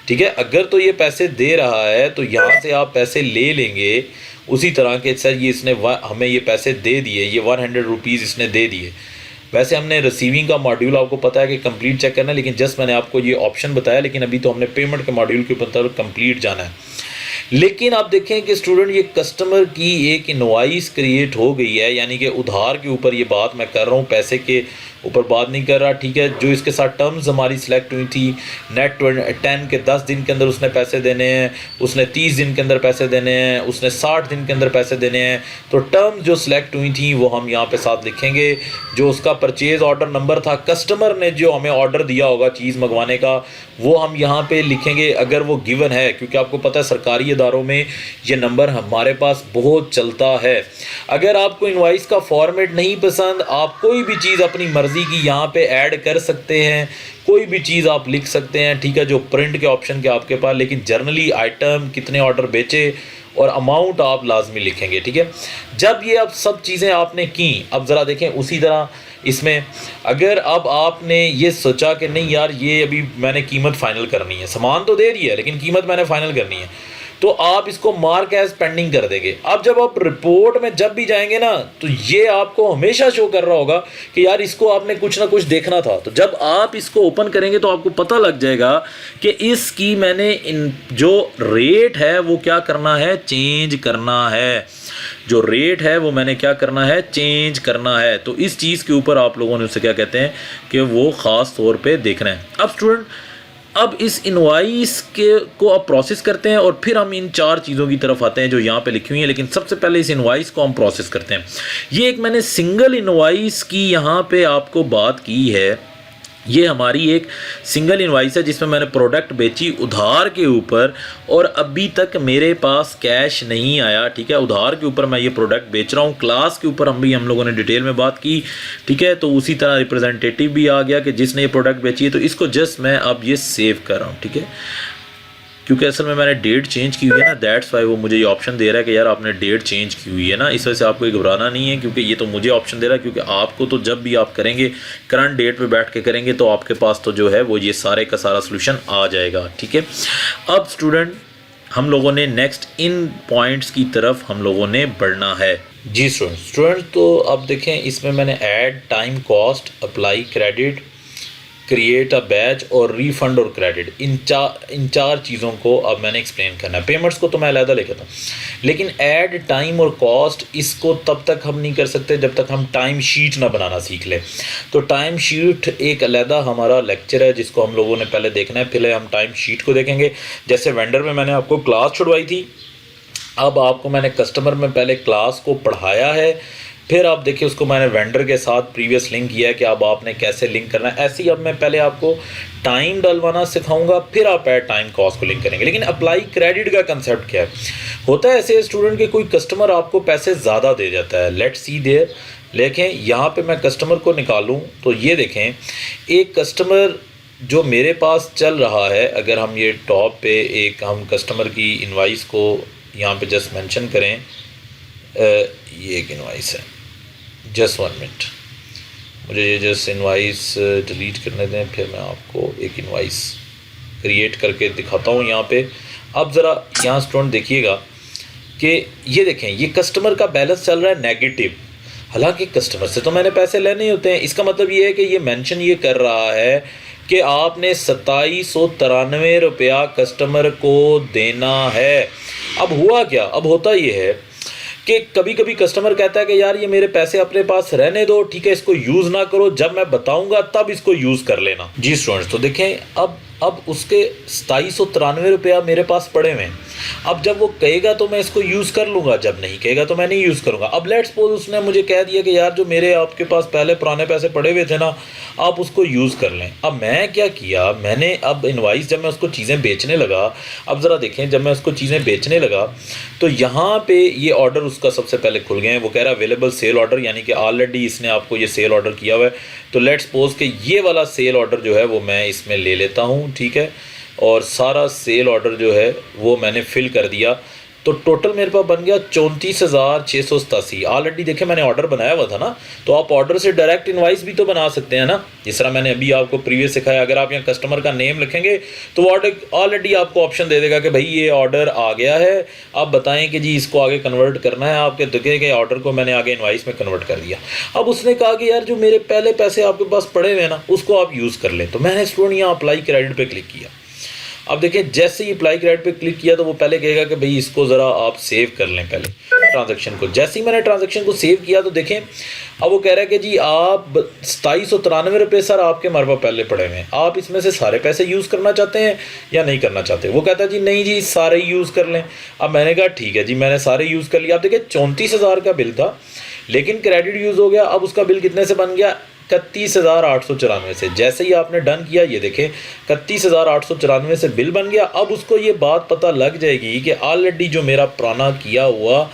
ठीक है। अगर तो ये पैसे दे रहा है तो यहाँ से आप पैसे ले लेंगे उसी तरह के, सर ये इसने हमें ये पैसे दे दिए, ये 100 रुपीज़ इसने दे दिए। वैसे हमने रिसीविंग का मॉड्यूल आपको पता है कि कंप्लीट चेक करना है, लेकिन जस्ट मैंने आपको ये ऑप्शन बताया, लेकिन अभी तो हमने पेमेंट के मॉड्यूल के ऊपर कंप्लीट जाना है। लेकिन आप देखें कि स्टूडेंट ये कस्टमर की एक इनवाइस क्रिएट हो गई है, यानी कि उधार के ऊपर ये बात मैं कर रहा हूँ, पैसे के ऊपर बात नहीं कर रहा, ठीक है। जो इसके साथ टर्म्स हमारी सिलेक्ट हुई थी, नेट 10 के 10 दिन के अंदर उसने पैसे देने हैं, उसने 30 दिन के अंदर पैसे देने हैं, उसने 60 दिन के अंदर पैसे देने हैं, तो टर्म्स जो सिलेक्ट हुई थी वो हम यहाँ पे साथ लिखेंगे। जो उसका परचेज़ ऑर्डर नंबर था, कस्टमर ने जो हमें ऑर्डर दिया होगा चीज़ मंगवाने का, वो हम यहाँ पे लिखेंगे अगर वो गिवन है, क्योंकि आपको पता है सरकारी इदारों में ये नंबर हमारे पास बहुत चलता है। अगर आपको इनवाइस का फॉर्मेट नहीं पसंद, आप कोई भी चीज़ अपनी मर्ज़ी की यहाँ पे ऐड कर सकते हैं, कोई भी चीज़ आप लिख सकते हैं, ठीक है, जो प्रिंट के ऑप्शन के आपके पास, लेकिन जर्नली आइटम कितने ऑर्डर बेचे और अमाउंट आप लाजमी लिखेंगे, ठीक है। जब ये अब सब चीज़ें आपने की, अब ज़रा देखें उसी तरह इसमें अगर अब आपने ये सोचा कि नहीं यार ये अभी मैंने कीमत फ़ाइनल करनी है, सामान तो दे रही है लेकिन कीमत मैंने फ़ाइनल करनी है, तो आप इसको मार्क एज पेंडिंग कर देंगे। अब जब आप रिपोर्ट में जब भी जाएंगे ना, तो ये आपको हमेशा शो कर रहा होगा कि यार इसको आपने कुछ ना कुछ देखना था। तो जब आप इसको ओपन करेंगे तो आपको पता लग जाएगा कि इसकी मैंने जो रेट है वो क्या करना है, चेंज करना है। जो रेट है वो मैंने क्या करना है, चेंज करना है। तो इस चीज़ के ऊपर आप लोगों ने उससे क्या कहते हैं कि वो ख़ास तौर पे देखना है। अब स्टूडेंट, अब इस इनवाइस के को अब प्रोसेस करते हैं और फिर हम इन 4 चीज़ों की तरफ आते हैं जो यहाँ पे लिखी हुई हैं। लेकिन सबसे पहले इस इनवाइस को हम प्रोसेस करते हैं। ये एक मैंने सिंगल इनवाइस की यहाँ पे आपको बात की है। ये हमारी एक सिंगल इनवाइस है जिसमें मैंने प्रोडक्ट बेची उधार के ऊपर और अभी तक मेरे पास कैश नहीं आया, ठीक है। उधार के ऊपर मैं ये प्रोडक्ट बेच रहा हूँ। क्लास के ऊपर हम लोगों ने डिटेल में बात की, ठीक है। तो उसी तरह रिप्रेजेंटेटिव भी आ गया कि जिसने ये प्रोडक्ट बेची है, तो इसको जस्ट मैं अब ये सेव कर रहा हूँ, ठीक है। क्योंकि असल में मैंने डेट चेंज की हुई है ना, दैट्स वाई वो मुझे ये ऑप्शन दे रहा है कि यार आपने डेट चेंज की हुई है ना। इस वजह से आपको ये घबराना नहीं है, क्योंकि ये तो मुझे ऑप्शन दे रहा है, क्योंकि आपको तो जब भी आप करेंगे करंट डेट पे बैठ के करेंगे तो आपके पास तो जो है वो ये सारे का सारा सोल्यूशन आ जाएगा, ठीक है। अब स्टूडेंट, हम लोगों ने नेक्स्ट इन पॉइंट्स की तरफ हम लोगों ने बढ़ना है। जी स्टूडेंट, तो अब देखें इसमें मैंने add time cost, apply credit, create a batch और रीफंड और क्रेडिट, इन चार चीज़ों को अब मैंने एक्सप्लेन करना है। पेमेंट्स को तो मैं अलग लेकर था, लेकिन ऐड टाइम और कॉस्ट इसको तब तक हम नहीं कर सकते जब तक हम टाइम शीट ना बनाना सीख लें। तो टाइम शीट एक अलग हमारा लेक्चर है जिसको हम लोगों ने पहले देखना है। पहले हम टाइम शीट को देखेंगे। जैसे वेंडर में मैंने आपको क्लास छुड़वाई थी, अब आपको मैंने कस्टमर में पहले क्लास को पढ़ाया है, फिर आप देखिए उसको मैंने वेंडर के साथ प्रीवियस लिंक किया है कि अब आपने कैसे लिंक करना है। ऐसे ही अब मैं पहले आपको टाइम डलवाना सिखाऊंगा, फिर आप ऐड टाइम कॉस्ट को लिंक करेंगे। लेकिन अप्लाई क्रेडिट का कंसेप्ट क्या है? होता है ऐसे स्टूडेंट के कोई कस्टमर आपको पैसे ज़्यादा दे जाता है, लेट्स सी देयर। लेकिन यहाँ पे मैं कस्टमर को निकालूँ तो ये देखें, एक कस्टमर जो मेरे पास चल रहा है, अगर हम ये टॉप पे एक हम कस्टमर की इनवाइस को यहाँ पे जस्ट मेंशन करें, ये एक इनवाइस है, जस्ट 1 मिनट, मुझे ये जस्ट इनवाइस डिलीट करने दें, फिर मैं आपको एक इनवाइस क्रिएट करके दिखाता हूँ। यहाँ पे अब ज़रा यहाँ स्टूडेंट देखिएगा कि ये देखें, ये कस्टमर का बैलेंस चल रहा है नेगेटिव, हालांकि कस्टमर से तो मैंने पैसे लेने ही होते हैं। इसका मतलब ये है कि ये मेंशन ये कर रहा है कि आपने 2793 रुपया कस्टमर को देना है। अब हुआ क्या, अब होता ये है कि कभी कभी कस्टमर कहता है कि यार ये मेरे पैसे अपने पास रहने दो, ठीक है, इसको यूज़ ना करो, जब मैं बताऊंगा तब इसको यूज़ कर लेना। जी स्टूडेंट्स, तो देखें अब उसके 2793 रुपया मेरे पास पड़े हुए हैं। अब जब वो कहेगा तो मैं इसको यूज़ कर लूँगा, जब नहीं कहेगा तो मैं नहीं यूज़ करूँगा। अब लेट्स सपोज उसने मुझे कह दिया कि यार जो मेरे आपके पास पहले पुराने पैसे पड़े हुए थे ना, आप उसको यूज़ कर लें। अब मैं क्या किया, मैंने अब इनवाइस जब मैं उसको चीज़ें बेचने लगा, अब ज़रा देखें, जब मैं उसको चीज़ें बेचने लगा तो यहाँ पे ये ऑर्डर उसका सबसे पहले खुल गए हैं। वो कह रहा है अवेलेबल सेल ऑर्डर, यानी कि ऑलरेडी इसने आपको ये सेल ऑर्डर किया हुआ है। तो लेट्स सपोज कि ये वाला सेल ऑर्डर जो है वो मैं इसमें ले लेता हूँ, ठीक है, और सारा सेल ऑर्डर जो है वो मैंने फिल कर दिया। तो टोटल मेरे पास बन गया 34,687। ऑलरेडी देखें मैंने ऑर्डर बनाया हुआ था ना, तो आप ऑर्डर से डायरेक्ट इनवाइस भी तो बना सकते हैं ना, जिस तरह मैंने अभी आपको प्रीवियस सिखाया। अगर आप यहाँ कस्टमर का नेम लिखेंगे तो ऑर्डर ऑलरेडी आपको ऑप्शन दे देगा कि भाई ये ऑर्डर आ गया है, आप बताएं कि जी इसको आगे कन्वर्ट करना है। आपके दिखे के ऑर्डर को मैंने आगे इनवाइस में कन्वर्ट कर दिया। अब उसने कहा कि यार जो मेरे पहले पैसे आपके पास पड़े हुए हैं ना, उसको आप यूज़ कर लें। तो मैंने स्टूडेंट यहाँ अप्लाई क्रेडिट पर क्लिक किया। अब देखिए जैसे ही अप्लाई क्रेडिट पे क्लिक किया तो वो पहले कहेगा कि भाई इसको ज़रा आप सेव कर लें पहले ट्रांजैक्शन को। जैसे ही मैंने ट्रांजैक्शन को सेव किया तो देखें अब वो कह रहा है कि जी आप 2793 रुपये सर आपके हमारे पास पहले पड़े हुए हैं, आप इसमें से सारे पैसे यूज़ करना चाहते हैं या नहीं करना चाहते। वो कहता है जी नहीं जी सारे यूज़ कर लें। अब मैंने कहा ठीक है जी, मैंने सारे यूज़ कर लिया। अब देखिए 34,000 का बिल था लेकिन क्रेडिट यूज़ हो गया। अब उसका बिल कितने से बन गया, 31,894 से। जैसे ही आपने डन किया ये देखें 31,894 से बिल बन गया। अब उसको ये बात पता लग जाएगी कि ऑलरेडी जो मेरा पुराना किया हुआ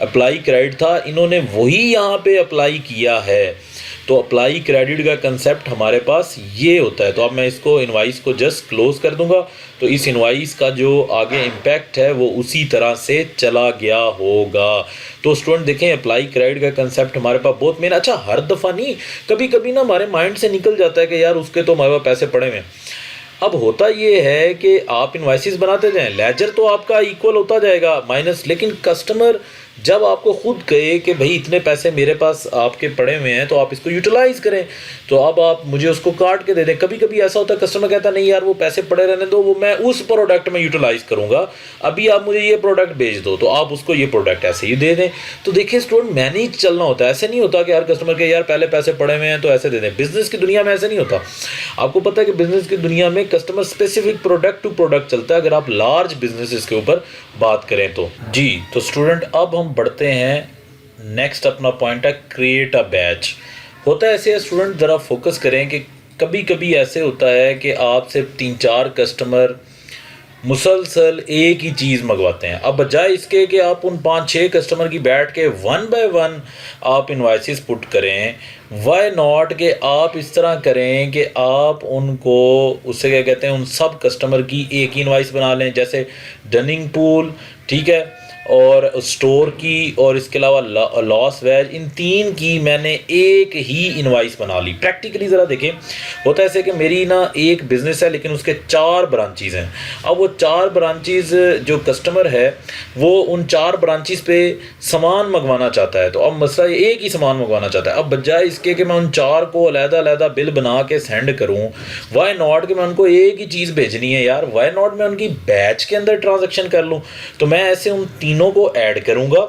अप्लाई क्रेडिट था इन्होंने वही यहाँ पे अप्लाई किया है। तो अप्लाई क्रेडिट का कंसेप्ट हमारे पास ये होता है। तो अब मैं इसको इनवाइस को जस्ट क्लोज कर दूंगा तो इस इनवाइस का जो आगे इम्पैक्ट है वो उसी तरह से चला गया होगा। तो स्टूडेंट देखें अप्लाई क्रेडिट का कंसेप्ट हमारे पास बहुत मेन, अच्छा हर दफ़ा नहीं, कभी कभी ना हमारे माइंड से निकल जाता है कि यार उसके तो हमारे पास पैसे पड़े हुए हैं। अब होता ये है कि आप इनवाइसेस बनाते जाएं, लेजर तो आपका इक्वल होता जाएगा माइनस, लेकिन कस्टमर जब आपको खुद कहे कि भाई इतने पैसे मेरे पास आपके पड़े हुए हैं तो आप इसको यूटिलाइज़ करें, तो अब आप मुझे उसको काट के दे दें। कभी कभी ऐसा होता है कस्टमर कहता नहीं यार वो पैसे पड़े रहने दो, वो मैं उस प्रोडक्ट में यूटिलाइज़ करूँगा, अभी आप मुझे ये प्रोडक्ट भेज दो, तो आप उसको ये प्रोडक्ट ऐसे ही दे दें। तो देखिए स्टूडेंट मैनेज चलना होता है, ऐसे नहीं होता कि यार कस्टमर के यार पहले पैसे पड़े हुए हैं तो ऐसे दे दें। बिजनेस की दुनिया में ऐसे नहीं होता। आपको पता है कि बिजनेस की दुनिया में customer specific product to product चलता है, अगर आप लार्ज बिजनेसेस के ऊपर बात करें तो। जी तो स्टूडेंट अब हम बढ़ते हैं, नेक्स्ट अपना पॉइंट है क्रिएट अ बैच। होता है ऐसे स्टूडेंट ज़रा फोकस करें कि कभी कभी ऐसे होता है कि आपसे 3-4 कस्टमर मुसलसल एक ही चीज़ मंगवाते हैं। अब बजाय इसके कि आप उन 5-6 कस्टमर की बैठ के 1 बाय 1 आप इनवाइसेस पुट करें, वाई नॉट कि आप इस तरह करें कि आप उनको उससे क्या कहते हैं उन सब कस्टमर की एक ही इनवाइस बना लें, जैसे डनिंग पूल, ठीक है, और स्टोर की और इसके अलावा लॉस वेज, इन 3 की मैंने एक ही इनवाइस बना ली। प्रैक्टिकली ज़रा देखें होता है ऐसे कि मेरी ना एक बिज़नेस है लेकिन उसके 4 ब्रांचेज़ हैं। अब वो 4 ब्रांचेज़ जो कस्टमर है वो उन 4 ब्रांचेज़ पे सामान मंगवाना चाहता है, तो अब मसला एक ही सामान मंगवाना चाहता है। अब बजाय इसके कि मैं उन 4 को अलग-अलग बिल बना के सेंड करूँ, वाई नॉट कि मैं उनको एक ही चीज़ भेजनी है यार, वाई नॉट मैं उनकी बैच के अंदर ट्रांजेक्शन कर लूँ। तो मैं ऐसे उन तीनों को ऐड करूंगा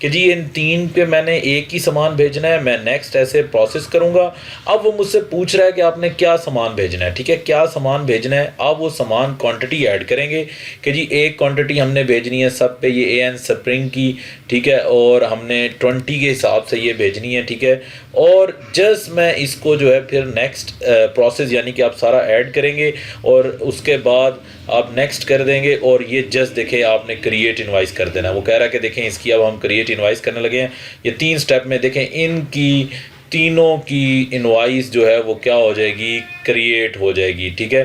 कि जी इन 3 पे मैंने एक ही सामान भेजना है, मैं नेक्स्ट ऐसे प्रोसेस करूंगा। अब वो मुझसे पूछ रहा है कि आपने क्या सामान भेजना है, ठीक है, क्या सामान भेजना है। अब वो सामान क्वांटिटी ऐड करेंगे कि जी एक क्वांटिटी हमने भेजनी है सब पे ये एन स्प्रिंग की, ठीक है, और हमने 20 के हिसाब से ये भेजनी है, ठीक है। और जस्ट मैं इसको जो है फिर नेक्स्ट प्रोसेस यानी कि आप सारा ऐड करेंगे और उसके बाद आप नेक्स्ट कर देंगे और ये जस्ट देखें आपने क्रिएट इनवाइस कर देना। वो कह रहा है कि देखें इसकी अब हम क्रिएट इनवाइस करने लगे हैं। ये 3 स्टेप में देखें इनकी तीनों की इनवाइस जो है वो क्या हो जाएगी, क्रिएट हो जाएगी, ठीक है।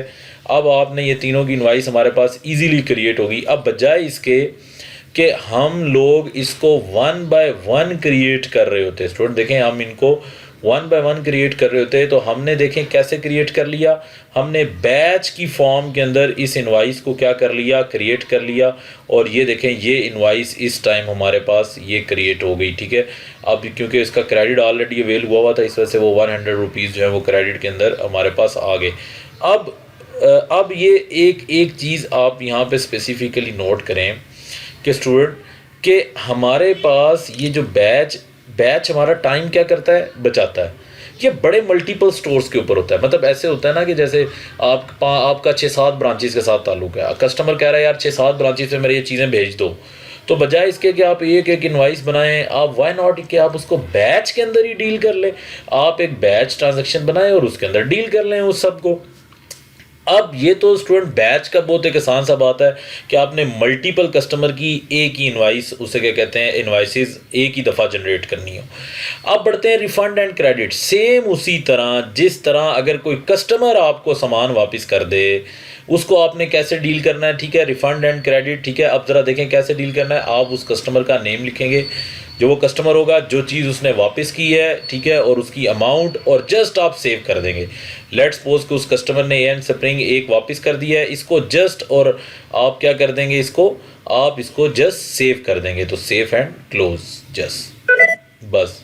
अब आपने ये तीनों की इनवाइस हमारे पास इजीली क्रिएट होगी। अब बजाय इसके कि हम लोग इसको 1 बाय 1 क्रिएट कर रहे होते हैं, स्टूडेंट देखें हम इनको वन बाय वन क्रिएट कर रहे होते हैं। तो हमने देखें कैसे क्रिएट कर लिया, हमने बैच की फॉर्म के अंदर इस इनवाइस को क्या कर लिया, क्रिएट कर लिया। और ये देखें ये इनवाइस इस टाइम हमारे पास ये क्रिएट हो गई, ठीक है। अब क्योंकि इसका क्रेडिट ऑलरेडी अवेल हुआ था, इस वजह से वो 100 रुपीज़ जो है वो क्रेडिट के अंदर हमारे पास आ गए। अब ये एक चीज़ आप यहाँ पे स्पेसिफिकली नोट करें कि स्टूडेंट कि हमारे पास ये जो बैच हमारा टाइम क्या करता है, बचाता है। ये बड़े मल्टीपल स्टोर्स के ऊपर होता है। मतलब ऐसे होता है ना कि जैसे आपका 6-7 ब्रांचेस के साथ ताल्लुक है, कस्टमर कह रहा है यार 6-7 ब्रांचेस में मेरे ये चीज़ें भेज दो, तो बजाय इसके कि आप एक एक इनवाइस बनाएं, आप व्हाई नॉट कि आप उसको बैच के अंदर ही डील कर लें। आप एक बैच ट्रांजैक्शन बनाएं और उसके अंदर डील कर लें उस सब को। अब ये तो स्टूडेंट बैच का बहुत एक आसान सा बात है कि आपने मल्टीपल कस्टमर की एक ही इनवाइस, उसे क्या कहते हैं, इनवाइसेस एक ही दफ़ा जनरेट करनी हो। अब बढ़ते हैं रिफंड एंड क्रेडिट। सेम उसी तरह जिस तरह अगर कोई कस्टमर आपको सामान वापस कर दे, उसको आपने कैसे डील करना है, ठीक है, रिफंड एंड क्रेडिट, ठीक है। अब ज़रा देखें कैसे डील करना है। आप उस कस्टमर का नेम लिखेंगे, जो वो कस्टमर होगा, जो चीज़ उसने वापस की है, ठीक है, और उसकी अमाउंट, और जस्ट आप सेव कर देंगे। लेट्स सपोज कि उस कस्टमर ने एंड स्प्रिंग एक वापस कर दिया है, इसको जस्ट, और आप क्या कर देंगे, आप इसको जस्ट सेव कर देंगे। तो सेव एंड क्लोज जस्ट, बस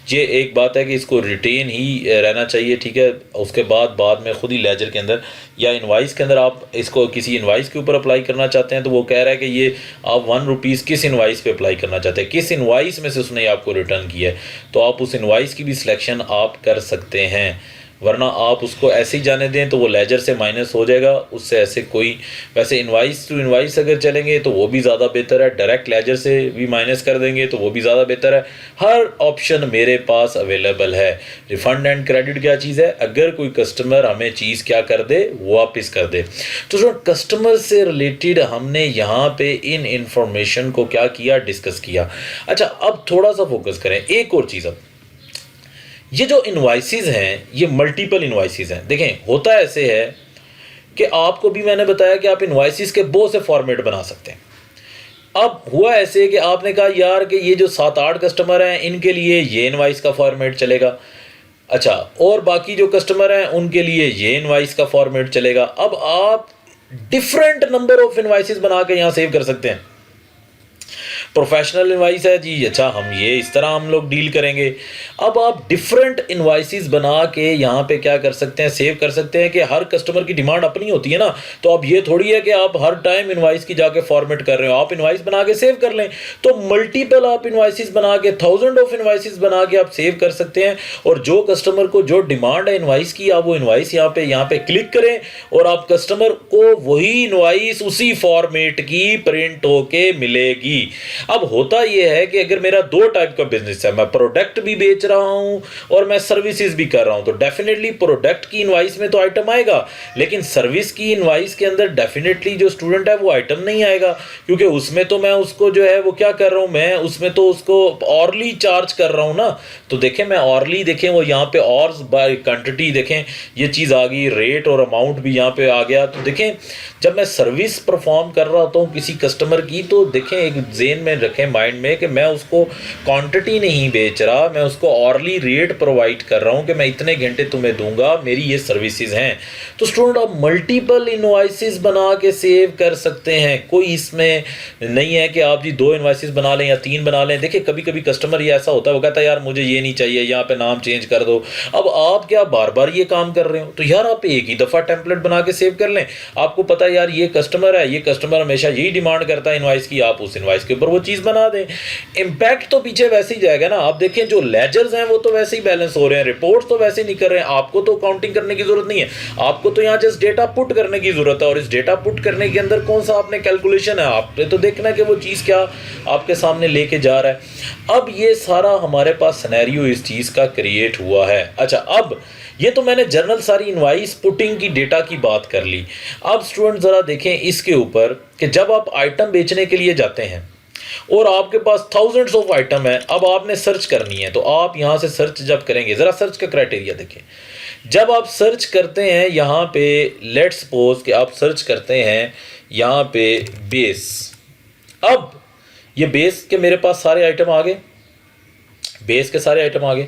ये एक बात है कि इसको रिटेन ही रहना चाहिए, ठीक है। उसके बाद में खुद ही लेजर के अंदर या इनवाइस के अंदर आप इसको किसी इनवाइस के ऊपर अप्लाई करना चाहते हैं, तो वो कह रहा है कि ये आप 1 रुपीज़ किस इनवाइस पे अप्लाई करना चाहते हैं, किस इनवाइस में से उसने आपको रिटर्न किया है, तो आप उस इनवाइस की भी सिलेक्शन आप कर सकते हैं। वरना आप उसको ऐसे ही जाने दें तो वो लेजर से माइनस हो जाएगा, उससे ऐसे कोई, वैसे इनवाइस टू इनवाइस अगर चलेंगे तो वो भी ज़्यादा बेहतर है, डायरेक्ट लेजर से भी माइनस कर देंगे तो वो भी ज़्यादा बेहतर है। हर ऑप्शन मेरे पास अवेलेबल है। रिफ़ंड एंड क्रेडिट क्या चीज़ है, अगर कोई कस्टमर हमें चीज़ क्या कर दे, वापस कर दे। तो जो कस्टमर से रिलेटेड हमने यहाँ पे इन इंफॉर्मेशन को क्या किया, डिस्कस किया। अच्छा, अब थोड़ा सा फोकस करें एक और चीज़। अब ये जो इनवाइसेस हैं, ये मल्टीपल इनवाइसेस हैं। देखें होता ऐसे है कि आपको भी मैंने बताया कि आप इनवाइसेस के बहुत से फॉर्मेट बना सकते हैं। अब हुआ ऐसे कि आपने कहा यार कि ये जो 7-8 कस्टमर हैं इनके लिए ये इनवाइस का फॉर्मेट चलेगा, अच्छा, और बाकी जो कस्टमर हैं उनके लिए ये इनवाइस का फॉर्मेट चलेगा। अब आप डिफरेंट नंबर ऑफ इनवाइसेस बना के यहाँ सेव कर सकते हैं। प्रोफेशनल इनवाइस है जी, अच्छा हम ये इस तरह हम लोग डील करेंगे। अब आप डिफरेंट इनवाइसेस बना के यहाँ पे क्या कर सकते हैं, सेव कर सकते हैं। कि हर कस्टमर की डिमांड अपनी होती है ना, तो अब ये थोड़ी है कि आप हर टाइम इनवाइस की जाके फॉर्मेट कर रहे हो। आप इनवाइस बना के सेव कर लें, तो मल्टीपल आप इनवाइसेस बना के, 1000 ऑफ इनवाइसेस बना के आप सेव कर सकते हैं। और जो कस्टमर को जो डिमांड है इनवाइस की, आप वो इनवाइस यहाँ पे क्लिक करें और आप कस्टमर को वही इनवाइस उसी फॉर्मेट की प्रिंट होके मिलेगी। अब होता यह है कि अगर मेरा 2 टाइप का बिजनेस है, मैं प्रोडक्ट भी बेच रहा हूं और मैं सर्विसेज भी कर रहा हूं, तो डेफिनेटली प्रोडक्ट की इनवाइस में तो आइटम आएगा, लेकिन सर्विस की इनवाइस के अंदर डेफिनेटली जो स्टूडेंट है वो आइटम नहीं आएगा, क्योंकि उसमें तो मैं उसको जो है वो क्या कर रहा हूं, मैं उसमें तो उसको ऑरली चार्ज कर रहा हूं ना। तो देखें मैं ऑरली, देखें वो यहाँ पे और बाय क्वांटिटी, देखें ये चीज़ आ गई, रेट और अमाउंट भी यहाँ पे आ गया। तो देखें जब मैं सर्विस परफॉर्म कर रहा होता हूँ किसी कस्टमर की, तो देखें एक जेन में रखें माइंड में कि मैं उसको क्वांटिटी नहीं बेच रहा, मैं उसको ऑरली रेट प्रोवाइड कर रहा हूँ कि मैं इतने घंटे तुम्हें दूंगा, मेरी ये सर्विसेज हैं। तो स्टूडेंट आप मल्टीपल इनवॉइसेस बना के सेव कर सकते हैं। कोई इसमें नहीं है कि आप जी 2 इनवॉइसेस बना लें या 3 बना लें। देखिए कभी कभी कस्टमर ये ऐसा होता है, वो कहता है यार मुझे ये नहीं चाहिए, यहाँ पे नाम चेंज कर दो। अब आप क्या बार बार ये काम कर रहे हो, तो यार आप एक ही दफ़ा टेम्पलेट बना के सेव कर लें। आपको पता है यार ये कस्टमर है, ये कस्टमर हमेशा यही डिमांड करता है इनवॉइस की, आप उस इनवॉइस के ऊपर वो चीज़ बना दें। इम्पैक्ट तो पीछे वैसे ही जाएगा ना। आप देखें जो लेजर्स हैं वो तो वैसे ही बैलेंस हो रहे हैं, रिपोर्ट्स तो वैसे ही नहीं कर रहे हैं, आपको तो काउंटिंग करने की जरूरत नहीं है, आपको तो यहाँ जस्ट डेटा पुट करने की जरूरत है। और इस डेटा पुट करने के अंदर कौन सा आपने कैलकुलेशन है, आपने तो देखना है कि वो चीज़ क्या आपके सामने लेके जा रहा है। अब ये सारा हमारे पास सिनेरियो इस चीज़ का क्रिएट हुआ है। अच्छा, अब ये तो मैंने जनरल सारी इनवाइस पुटिंग की डेटा की बात कर ली। अब स्टूडेंट ज़रा देखें इसके ऊपर कि जब आप आइटम बेचने के लिए जाते हैं और आपके पास थाउजेंड्स ऑफ आइटम है, अब आपने सर्च करनी है, तो आप यहाँ से सर्च जब करेंगे, ज़रा सर्च का क्राइटेरिया देखें। जब आप सर्च करते हैं यहाँ पे, लेट्स सपोज कि आप सर्च करते हैं यहाँ पे बेस। अब ये बेस के मेरे पास सारे आइटम आ गए, बेस के सारे आइटम आ गए।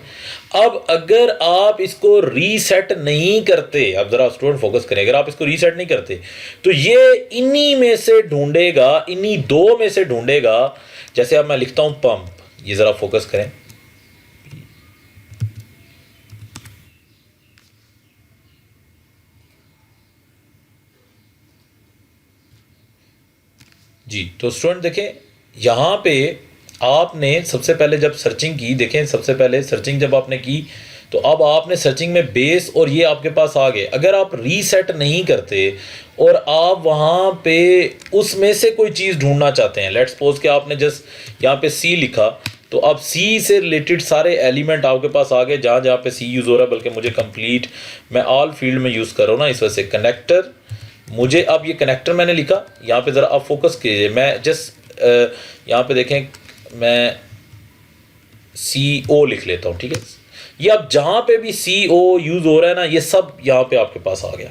अब अगर आप इसको रीसेट नहीं करते, अब ज़रा स्टूडेंट फोकस करें, अगर आप इसको रीसेट नहीं करते तो ये इन्हीं में से ढूंढेगा, इन्हीं दो में से ढूंढेगा। जैसे अब मैं लिखता हूं पंप, ये ज़रा फोकस करें, जी। तो स्टूडेंट देखें, यहाँ पे आपने सबसे पहले जब सर्चिंग की, देखें सबसे पहले सर्चिंग जब आपने की तो अब आपने सर्चिंग में बेस और ये आपके पास आ गए। अगर आप रीसेट नहीं करते और आप वहाँ पे उसमें से कोई चीज़ ढूंढना चाहते हैं, लेट्स सपोज कि आपने जस्ट यहाँ पे सी लिखा, तो अब सी से रिलेटेड सारे एलिमेंट आपके पास आ गए जहाँ जहाँ पे सी यूज़ हो रहा है। बल्कि मुझे कंप्लीट, मैं ऑल फील्ड में यूज़ कर रहा हूँ ना, इस वजह से कनेक्टर, मुझे अब ये कनेक्टर मैंने लिखा। यहाँ पे ज़रा आप फोकस कीजिए, मैं जस्ट यहाँ पे देखें, मैं CO लिख लेता हूँ, ठीक है। ये अब जहाँ पे भी CO यूज़ हो रहा है ना, ये सब यहाँ पे आपके पास आ गया।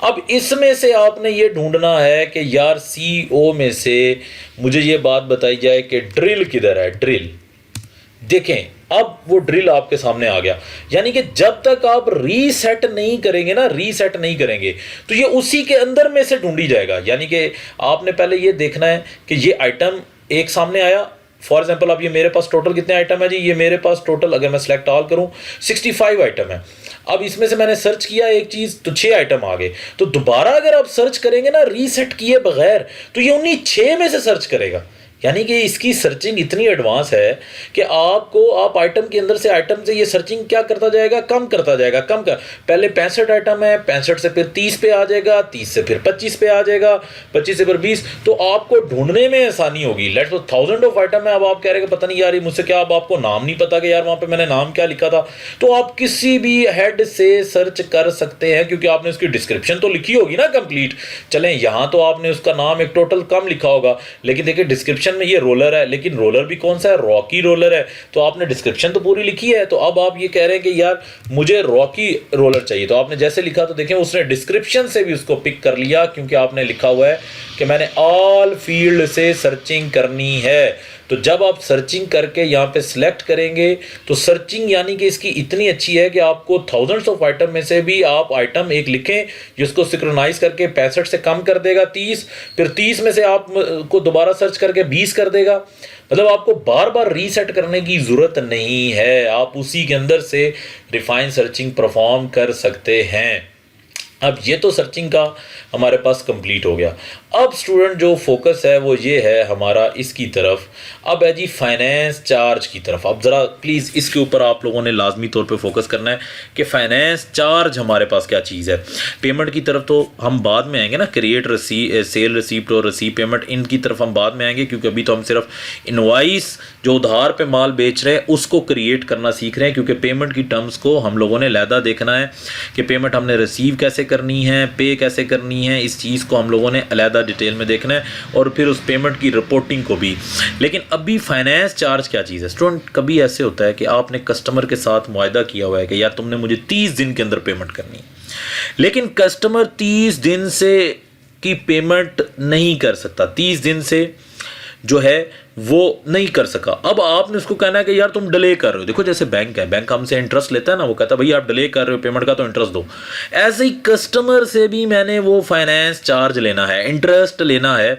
अब इसमें से आपने ये ढूंढना है कि यार CO में से मुझे ये बात बताई जाए कि ड्रिल किधर है, ड्रिल। देखें अब वो ड्रिल आपके सामने आ गया। यानी कि जब तक आप रीसेट नहीं करेंगे ना, रीसेट नहीं करेंगे तो ये उसी के अंदर में से ढूंढी जाएगा। यानी कि आपने पहले ये देखना है कि ये आइटम एक सामने आया। फॉर एग्जांपल अब ये मेरे पास टोटल कितने आइटम है जी, ये मेरे पास टोटल अगर मैं सेलेक्ट ऑल करूं 65 आइटम है। अब इसमें से मैंने सर्च किया एक चीज़ तो 6 आइटम आ गए। तो दोबारा अगर आप सर्च करेंगे ना रीसेट किए बगैर, तो ये उन्हीं 6 में से सर्च करेगा। यानी कि इसकी सर्चिंग इतनी एडवांस है कि आपको, आप आइटम के अंदर से आइटम से ये सर्चिंग क्या करता जाएगा, कम करता जाएगा, कम कर। पहले 65 आइटम है, 65 से फिर 30 पे आ जाएगा, 30 से फिर 25 पे आ जाएगा, 25 से फिर 20। तो आपको ढूंढने में आसानी होगी। लेट्स सपोज 1000 ऑफ आइटम है। अब आप कह रहे हैं पता नहीं यार ये मुझसे क्या, अब आपको नाम नहीं पता कि यार वहाँ पे मैंने नाम क्या लिखा था, तो आप किसी भी हेड से सर्च कर सकते हैं, क्योंकि आपने उसकी डिस्क्रिप्शन तो लिखी होगी ना कंप्लीट। चलें यहाँ तो आपने उसका नाम एक टोटल कम लिखा होगा, लेकिन देखिए डिस्क्रिप्शन में ये रोलर है, लेकिन रोलर भी कौन सा है, रॉकी रोलर है। तो आपने डिस्क्रिप्शन तो पूरी लिखी है, तो अब आप ये कह रहे हैं कि यार मुझे रॉकी रोलर चाहिए। तो आपने जैसे लिखा तो देखें उसने डिस्क्रिप्शन से भी उसको पिक कर लिया, क्योंकि आपने लिखा हुआ है कि मैंने ऑल फील्ड से सर्चिंग करनी है। तो जब आप सर्चिंग करके यहाँ पे सिलेक्ट करेंगे तो सर्चिंग यानी कि इसकी इतनी अच्छी है कि आपको थाउजेंड्स ऑफ आइटम में से भी आप आइटम एक लिखें जिसको सिंक्रोनाइज करके 65 से कम कर देगा 30, फिर 30 में से आप को दोबारा सर्च करके 20 कर देगा। मतलब आपको बार बार रीसेट करने की ज़रूरत नहीं है, आप उसी के अंदर से रिफाइन सर्चिंग परफॉर्म कर सकते हैं। अब ये तो सर्चिंग का हमारे पास कंप्लीट हो गया। अब स्टूडेंट जो फोकस है वो ये है हमारा इसकी तरफ। अब है जी फाइनेंस चार्ज की तरफ। अब ज़रा प्लीज़ इसके ऊपर आप लोगों ने लाजमी तौर पे फोकस करना है कि फाइनेंस चार्ज हमारे पास क्या चीज़ है। पेमेंट की तरफ तो हम बाद में आएंगे ना, क्रिएट सेल रिसीप्ट और रिसीव पेमेंट, इनकी तरफ हम बाद में आएंगे, क्योंकि अभी तो हम सिर्फ इनवाइस जो उधार पे माल बेच रहे हैं उसको क्रिएट करना सीख रहे हैं। क्योंकि पेमेंट की टर्म्स को हम लोगों ने अलहदा देखना है कि पेमेंट हमने रिसीव कैसे करनी है, पे कैसे करनी है, इस चीज़ को हम लोगों ने अलहदा डिटेल में देखना है, और फिर उस पेमेंट की रिपोर्टिंग को भी। लेकिन अभी फाइनेंस चार्ज क्या चीज़ है स्टूडेंट? कभी ऐसे होता है कि आपने कस्टमर के साथ मुआहदा किया हुआ है कि यार तुमने मुझे 30 दिन के अंदर पेमेंट करनी है, लेकिन कस्टमर 30 दिन से की पेमेंट नहीं कर सकता, 30 दिन से जो है वो नहीं कर सका। अब आपने उसको कहना है कि यार तुम डिले कर रहे हो। देखो जैसे बैंक है, बैंक हमसे इंटरेस्ट लेता है ना, वो कहता है भाई आप डिले कर रहे हो पेमेंट का तो इंटरेस्ट दो। ऐसे ही कस्टमर से भी मैंने वो फाइनेंस चार्ज लेना है, इंटरेस्ट लेना है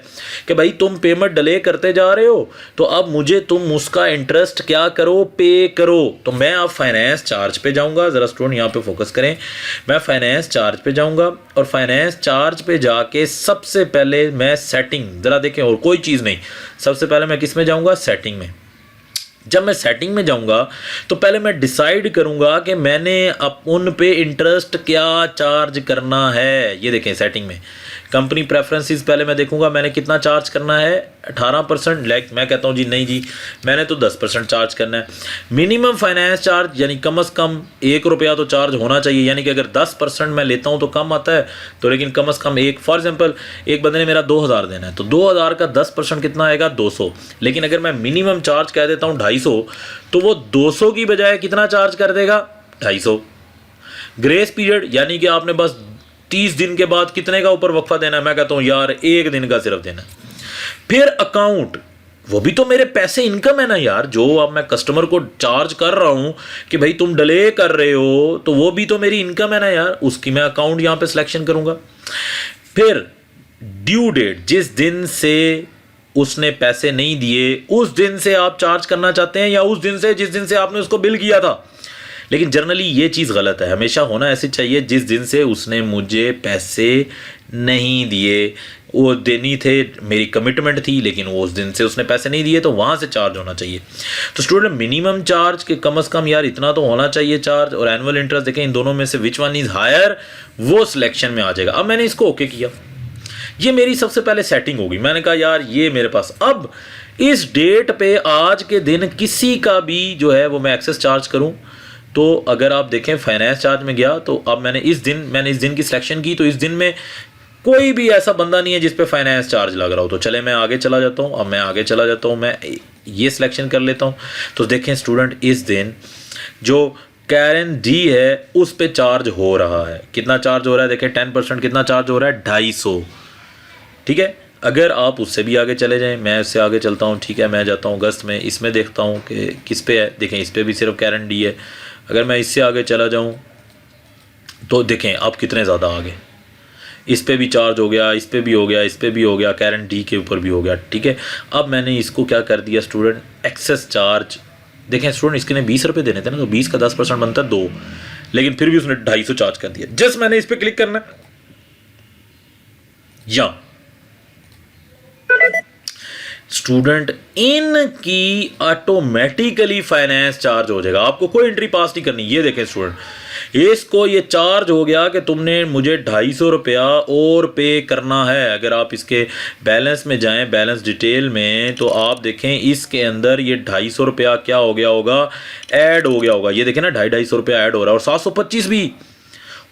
कि भाई तुम पेमेंट डिले करते जा रहे हो तो अब मुझे तुम उसका इंटरेस्ट क्या करो, पे करो। तो मैं अब फाइनेंस चार्ज पे जाऊँगा। ज़रा स्टूडेंट यहाँ पर फोकस करें, मैं फाइनेंस चार्ज पे जाऊँगा और फाइनेंस चार्ज पे जाके सबसे पहले मैं सेटिंग, ज़रा देखें और कोई चीज़ नहीं, सबसे पहले मैं किस में जाऊंगा, सेटिंग में। जब मैं सेटिंग में जाऊंगा तो पहले मैं डिसाइड करूंगा कि मैंने उन पे इंटरेस्ट क्या चार्ज करना है। ये देखें सेटिंग में कंपनी प्रेफरेंसेस पहले मैं देखूंगा मैंने कितना चार्ज करना है, 18%। लाइक मैं कहता हूं जी नहीं जी मैंने तो 10% चार्ज करना है। मिनिमम फाइनेंस चार्ज यानी कम से कम 1 रुपया तो चार्ज होना चाहिए। यानी कि अगर 10% मैं लेता हूं तो कम आता है, तो लेकिन कम से कम एक, फॉर एग्जांपल एक बंदे ने मेरा 2000 देना है तो 2000 का 10% कितना आएगा, 200। लेकिन अगर मैं मिनिमम चार्ज कह देता हूँ 250, तो वो 200 की बजाय कितना चार्ज कर देगा, 250। ग्रेस पीरियड यानी कि आपने बस 30 दिन के बाद कितने का ऊपर वक्फा देना है, मैं कहता हूँ यार 1 दिन का सिर्फ देना। फिर अकाउंट, वो भी तो मेरे पैसे इनकम है ना यार, जो अब मैं कस्टमर को चार्ज कर रहा हूँ कि भाई तुम डिले कर रहे हो, तो वो भी तो मेरी इनकम है ना यार, उसकी मैं अकाउंट यहाँ पे सिलेक्शन करूँगा। फिर ड्यू डेट, जिस दिन से उसने पैसे नहीं दिए उस दिन से आप चार्ज करना चाहते हैं, या उस दिन से जिस दिन से आपने उसको बिल किया था। लेकिन जनरली ये चीज़ गलत है, हमेशा होना ऐसे चाहिए जिस दिन से उसने मुझे पैसे नहीं दिए, वो देनी थे, मेरी कमिटमेंट थी, लेकिन वो उस दिन से उसने पैसे नहीं दिए तो वहाँ से चार्ज होना चाहिए। तो स्टूडेंट मिनिमम चार्ज के कम से कम यार इतना तो होना चाहिए चार्ज, और एनुअल इंटरेस्ट देखें इन दोनों में से विच वन इज़ हायर, वो सिलेक्शन में आ जाएगा। अब मैंने इसको ओके किया, ये मेरी सबसे पहले सेटिंग होगी। मैंने कहा यार ये मेरे पास अब इस डेट पे आज के दिन किसी का भी जो है वो मैं एक्सेस चार्ज करूं, तो अगर आप देखें फाइनेंस चार्ज में गया तो अब मैंने इस दिन की सिलेक्शन की, तो इस दिन में कोई भी ऐसा बंदा नहीं है जिस पे फाइनेंस चार्ज लग रहा हो। तो चले मैं आगे चला जाता हूँ, अब मैं आगे चला जाता हूँ, मैं ये सिलेक्शन कर लेता हूँ। तो देखें स्टूडेंट, इस दिन जो कैरन डी है उस पे चार्ज हो रहा है, कितना चार्ज हो रहा है देखें 10%, कितना चार्ज हो रहा है 250, ठीक है। अगर आप उससे भी आगे चले जाएं, मैं उससे आगे चलता हूं, ठीक है, मैं जाता हूं अगस्त में, इसमें देखता हूं कि किस पे है, देखें इस पे भी सिर्फ कैरन डी है। अगर मैं इससे आगे चला जाऊं तो देखें आप कितने ज़्यादा आगे, इस पे भी चार्ज हो गया, इस पे भी हो गया, इस पे भी हो गया, कैरन डी के ऊपर भी हो गया, ठीक है। अब मैंने इसको क्या कर दिया स्टूडेंट, एक्सेस चार्ज, देखें स्टूडेंट इसके ने 20 रुपये देने थे ना, तो 20 का 10% बनता है 2, लेकिन फिर भी उसने 250 चार्ज कर दिया। जस्ट मैंने इस पर क्लिक करना है, या स्टूडेंट इनकी ऑटोमेटिकली फाइनेंस चार्ज हो जाएगा, आपको कोई एंट्री पास नहीं करनी। ये देखें स्टूडेंट, इसको ये चार्ज हो गया कि तुमने मुझे 250 रुपया और पे करना है। अगर आप इसके बैलेंस में जाएं, बैलेंस डिटेल में, तो आप देखें इसके अंदर ये 250 रुपया क्या हो गया होगा, ऐड हो गया होगा। ये देखें ना 250 रुपया ऐड हो रहा है, और 725 भी।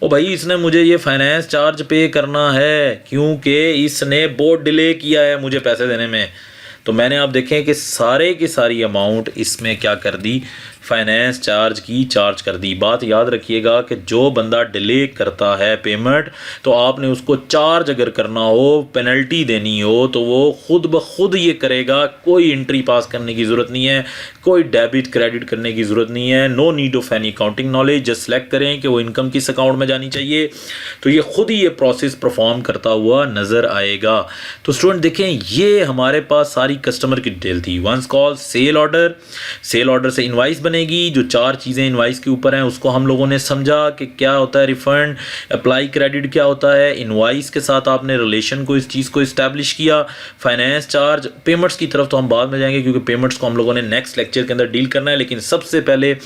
ओ भाई इसने मुझे ये फाइनेंस चार्ज पे करना है, क्योंकि इसने बहुत डिले किया है मुझे पैसे देने में। तो मैंने आप देखें कि सारे की सारी अमाउंट इसमें क्या कर दी, फाइनेंस चार्ज की चार्ज कर दी। बात याद रखिएगा कि जो बंदा डिले करता है पेमेंट, तो आपने उसको चार्ज अगर करना हो, पेनल्टी देनी हो, तो वो खुद ब खुद ये करेगा, कोई एंट्री पास करने की ज़रूरत नहीं है, कोई डेबिट क्रेडिट करने की ज़रूरत नहीं है, no need of any accounting knowledge. Just select करें कि वो इनकम किस अकाउंट में जानी चाहिए, तो ये खुद ही ये प्रोसेस परफॉर्म करता हुआ नज़र आएगा। तो स्टूडेंट देखें, ये हमारे पास सारी कस्टमर की डिटेल थी। Once call sale order, sale order से इनवाइस बनेगी। जो 4 चीज़ें इनवाइस के ऊपर हैं उसको हम लोगों ने समझा कि क्या होता है रिफंड, अप्लाई क्रेडिट क्या होता है, इनवाइस के साथ आपने रिलेशन को, इस चीज़ को इस्टेब्लिश किया, फाइनेंस चार्ज। पेमेंट्स की तरफ तो हम बाद में जाएंगे क्योंकि पेमेंट्स को हम लोगों ने नेक्स्ट लेक्चर के अंदर डील करना है, लेकिन सबसे पहले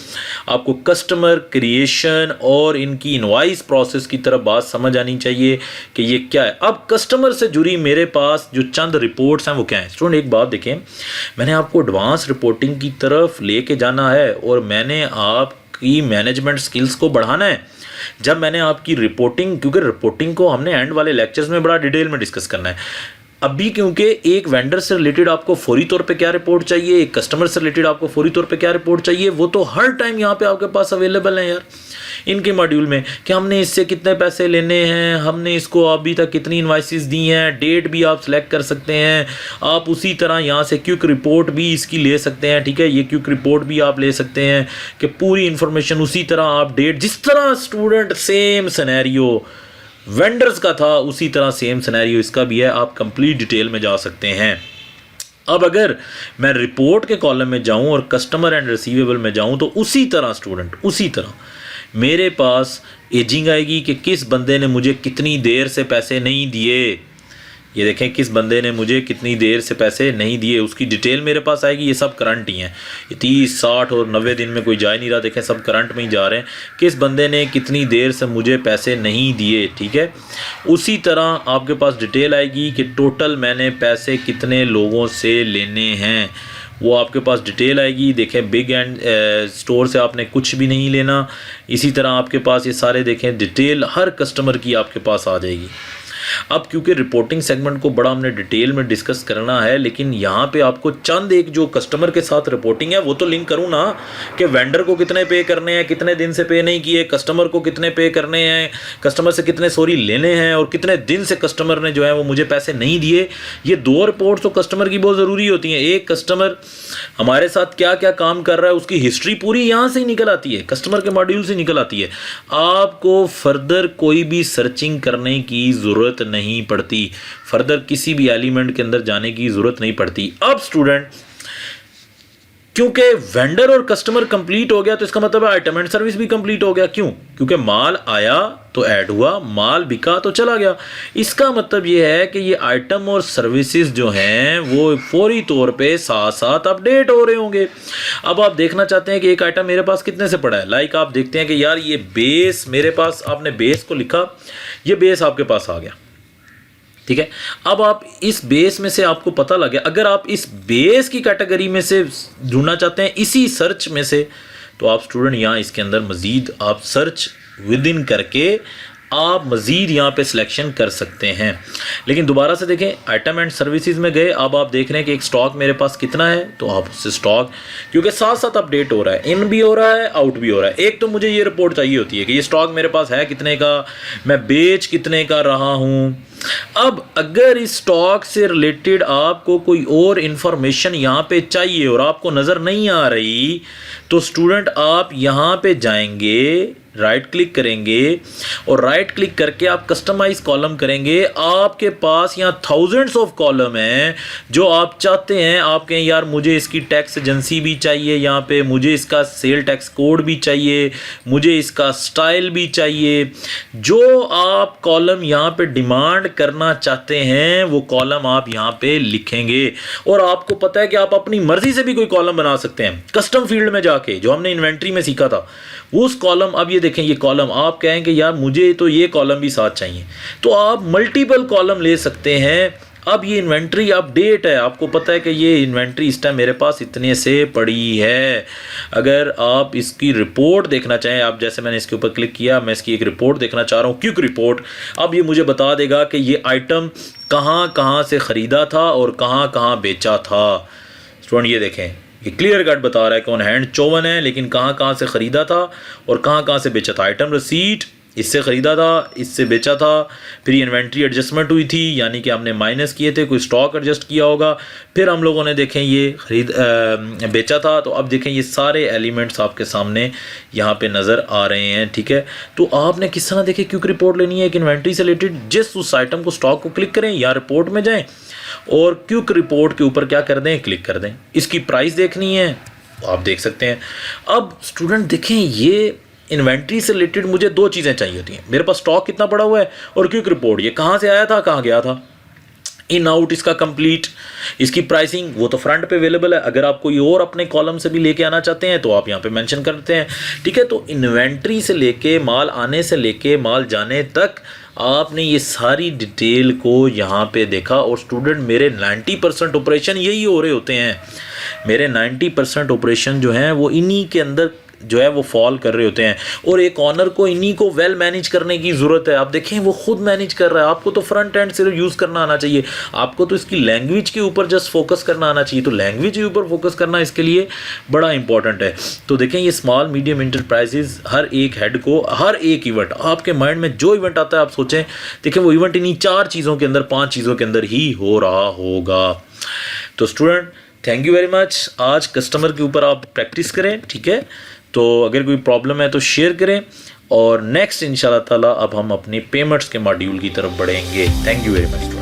आपको कस्टमर क्रिएशन और इनकी इनवाइस प्रोसेस की तरफ बात समझ आनी चाहिए कि ये क्या है। अब कस्टमर से जुड़ी मेरे पास जो चंद रिपोर्ट्स हैं वो क्या है स्टूडेंट, एक बात देखें, मैंने आपको एडवांस रिपोर्टिंग की तरफ लेके जाना है और मैंने आपकी मैनेजमेंट स्किल्स को बढ़ाना है। जब मैंने आपकी रिपोर्टिंग, क्योंकि रिपोर्टिंग को हमने एंड वाले लेक्चर्स में बड़ा डिटेल में डिस्कस करना है, अभी क्योंकि एक वेंडर से रिलेटेड आपको फौरी तौर पे क्या रिपोर्ट चाहिए, एक कस्टमर से रिलेटेड आपको फौरी तौर पे क्या रिपोर्ट चाहिए, वो तो हर टाइम यहाँ पे आपके पास अवेलेबल है यार इनके मॉड्यूल में, कि हमने इससे कितने पैसे लेने हैं, हमने इसको अभी तक कितनी इनवाइसेस दी हैं, डेट भी आप सिलेक्ट कर सकते हैं। आप उसी तरह यहाँ से क्विक रिपोर्ट भी इसकी ले सकते हैं, ठीक है, ये क्विक रिपोर्ट भी आप ले सकते हैं कि पूरी इन्फॉर्मेशन उसी तरह आप डेट, जिस तरह स्टूडेंट सेम सिनेरियो वेंडर्स का था उसी तरह सेम सिनेरियो इसका भी है, आप कंप्लीट डिटेल में जा सकते हैं। अब अगर मैं रिपोर्ट के कॉलम में जाऊं और कस्टमर एंड रिसीवेबल में जाऊं, तो उसी तरह स्टूडेंट, उसी तरह मेरे पास एजिंग आएगी कि किस बंदे ने मुझे कितनी देर से पैसे नहीं दिए। ये देखें किस बंदे ने मुझे कितनी देर से पैसे नहीं दिए, उसकी डिटेल मेरे पास आएगी। ये सब करंट ही हैं, ये 30, 60 और 90 दिन में कोई जा ही नहीं रहा, देखें सब करंट में ही जा रहे हैं। किस बंदे ने कितनी देर से मुझे पैसे नहीं दिए, ठीक है। उसी तरह आपके पास डिटेल आएगी कि टोटल मैंने पैसे कितने लोगों से लेने हैं, वो आपके पास डिटेल आएगी। देखें बिग एंड स्टोर से आपने कुछ भी नहीं लेना। इसी तरह आपके पास ये सारे देखें डिटेल हर कस्टमर की आपके पास आ जाएगी। अब क्योंकि रिपोर्टिंग सेगमेंट को बड़ा हमने डिटेल में डिस्कस करना है, लेकिन यहाँ पे आपको चंद एक जो कस्टमर के साथ रिपोर्टिंग है वो तो लिंक करूँ ना, कि वेंडर को कितने पे करने हैं, कितने दिन से पे नहीं किए, कस्टमर को कितने पे करने हैं, कस्टमर से कितने सॉरी लेने हैं, और कितने दिन से कस्टमर ने जो है वो मुझे पैसे नहीं दिए। ये 2 रिपोर्ट्स तो कस्टमर की बहुत ज़रूरी होती हैं। एक कस्टमर हमारे साथ क्या क्या काम कर रहा है उसकी हिस्ट्री पूरी यहाँ से ही निकल आती है, कस्टमर के मॉड्यूल से निकल आती है। आपको फर्दर कोई भी सर्चिंग करने की ज़रूरत नहीं पड़ती, फर्दर किसी भी एलिमेंट के अंदर जाने की ज़रूरत नहीं पड़ती। अब स्टूडेंट, क्योंकि वेंडर और कस्टमर कंप्लीट हो गया तो इसका मतलब है आइटम एंड सर्विस भी कंप्लीट हो गया। क्यों? क्योंकि माल आया तो ऐड हुआ, माल बिका तो चला गया। इसका मतलब ये है कि ये आइटम और सर्विसेज जो हैं वो फौरी तौर पे साथ साथ अपडेट हो रहे होंगे। अब आप देखना चाहते हैं कि एक आइटम मेरे पास कितने से पड़ा है, लाइक आप देखते हैं कि यार ये बेस मेरे पास, आपने बेस को लिखा, ये बेस आपके पास आ गया, ठीक है। अब आप इस बेस में से आपको पता लग गया, अगर आप इस बेस की कैटेगरी में से ढूंढना चाहते हैं इसी सर्च में से, तो आप स्टूडेंट यहाँ इसके अंदर मज़ीद आप सर्च विद इन करके आप मज़ीद यहाँ पे सिलेक्शन कर सकते हैं। लेकिन दोबारा से देखें, आइटम एंड सर्विसेज में गए, अब आप देख रहे हैं कि एक स्टॉक मेरे पास कितना है, तो आप उससे स्टॉक, क्योंकि साथ साथ अपडेट हो रहा है, इन भी हो रहा है, आउट भी हो रहा है। एक तो मुझे ये रिपोर्ट चाहिए होती है कि ये स्टॉक मेरे पास है कितने का, मैं बेच कितने का रहा हूँ। अब अगर इस स्टॉक से रिलेटेड आपको कोई और इंफॉर्मेशन यहाँ पे चाहिए और आपको नज़र नहीं आ रही, तो स्टूडेंट आप यहाँ पे जाएंगे, राइट क्लिक करेंगे और राइट क्लिक करके आप कस्टमाइज कॉलम करेंगे। आपके पास यहाँ थाउजेंड्स ऑफ कॉलम हैं जो आप चाहते हैं। आप कहें यार मुझे इसकी टैक्स एजेंसी भी चाहिए, यहाँ पे मुझे इसका सेल टैक्स कोड भी चाहिए, मुझे इसका स्टाइल भी चाहिए। जो आप कॉलम यहाँ पे डिमांड करना चाहते हैं वो कॉलम आप यहाँ पे लिखेंगे। और आपको पता है कि आप अपनी मर्जी से भी कोई कॉलम बना सकते हैं कस्टम फील्ड में जाके, जो हमने इन्वेंट्री में सीखा था उस कॉलम। अब ये देखें, ये कॉलम आप कहेंगे यार मुझे तो ये कॉलम भी साथ चाहिए, तो आप मल्टीपल कॉलम ले सकते हैं। अब ये इन्वेंट्री अपडेट है, आपको पता है कि ये इन्वेंट्री इस टाइम मेरे पास इतने से पड़ी है। अगर आप इसकी रिपोर्ट देखना चाहें, आप जैसे मैंने इसके ऊपर क्लिक किया, मैं इसकी एक रिपोर्ट देखना चाह रहा हूँ, क्विक रिपोर्ट। अब ये मुझे बता देगा कि ये आइटम कहाँ कहाँ से ख़रीदा था और कहाँ कहाँ बेचा था। स्टूडेंट ये देखें, ये क्लियर कट बता रहा है कि ऑन हैंड 54 है, लेकिन कहाँ कहाँ से ख़रीदा था और कहाँ कहाँ से बेचा था। आइटम रसीट इससे ख़रीदा था, इससे बेचा था, फिर इन्वेंट्री एडजस्टमेंट हुई थी, यानी कि हमने माइनस किए थे, कोई स्टॉक एडजस्ट किया होगा, फिर हम लोगों ने देखें ये बेचा था। तो अब देखें ये सारे एलिमेंट्स आपके सामने यहाँ पे नज़र आ रहे हैं, ठीक है। तो आपने किस तरह देखें क्विक रिपोर्ट लेनी है एक इन्वेंट्री से रिलेटेड, जिस उस आइटम को स्टॉक को क्लिक करें या रिपोर्ट में जाएँ और क्विक रिपोर्ट के ऊपर क्या कर दें, क्लिक कर दें। इसकी प्राइस देखनी है तो आप देख सकते हैं। अब स्टूडेंट देखें, ये इन्वेंट्री से रिलेटेड मुझे 2 चीज़ें चाहिए होती हैं, मेरे पास स्टॉक कितना पड़ा हुआ है और क्विक रिपोर्ट, ये कहाँ से आया था कहाँ गया था, इन आउट इसका कंप्लीट, इसकी प्राइसिंग वो तो फ्रंट पे अवेलेबल है। अगर आप कोई और अपने कॉलम से भी लेके आना चाहते हैं तो आप यहाँ पे मेंशन करते हैं, ठीक है। तो इन्वेंट्री से लेके माल आने से लेके माल जाने तक आपने ये सारी डिटेल को यहाँ पे देखा। और स्टूडेंट मेरे 90% ऑपरेशन यही हो रहे होते हैं, मेरे 90% ऑपरेशन जो हैं वो इन्हीं के अंदर जो है वो फॉल कर रहे होते हैं। और एक ऑनर को इन्हीं को वेल मैनेज करने की ज़रूरत है। आप देखें वो खुद मैनेज कर रहा है, आपको तो फ्रंट एंड सिर्फ यूज़ करना आना चाहिए, आपको तो इसकी लैंग्वेज के ऊपर जस्ट फोकस करना आना चाहिए। तो लैंग्वेज के ऊपर फोकस करना इसके लिए बड़ा इंपॉर्टेंट है। तो देखें ये स्मॉल मीडियम इंटरप्राइजेज, हर एक हेड को हर एक इवेंट, आपके माइंड में जो इवेंट आता है आप सोचें, देखें वो इवेंट इन्हीं 4 चीज़ों के अंदर 5 चीज़ों के अंदर ही हो रहा होगा। तो student thank you very much. आज कस्टमर के ऊपर आप प्रैक्टिस करें, ठीक है। तो अगर कोई प्रॉब्लम है तो शेयर करें, और नेक्स्ट इंशाल्लाह ताला अब हम अपनी पेमेंट्स के मॉड्यूल की तरफ बढ़ेंगे। Thank you very much.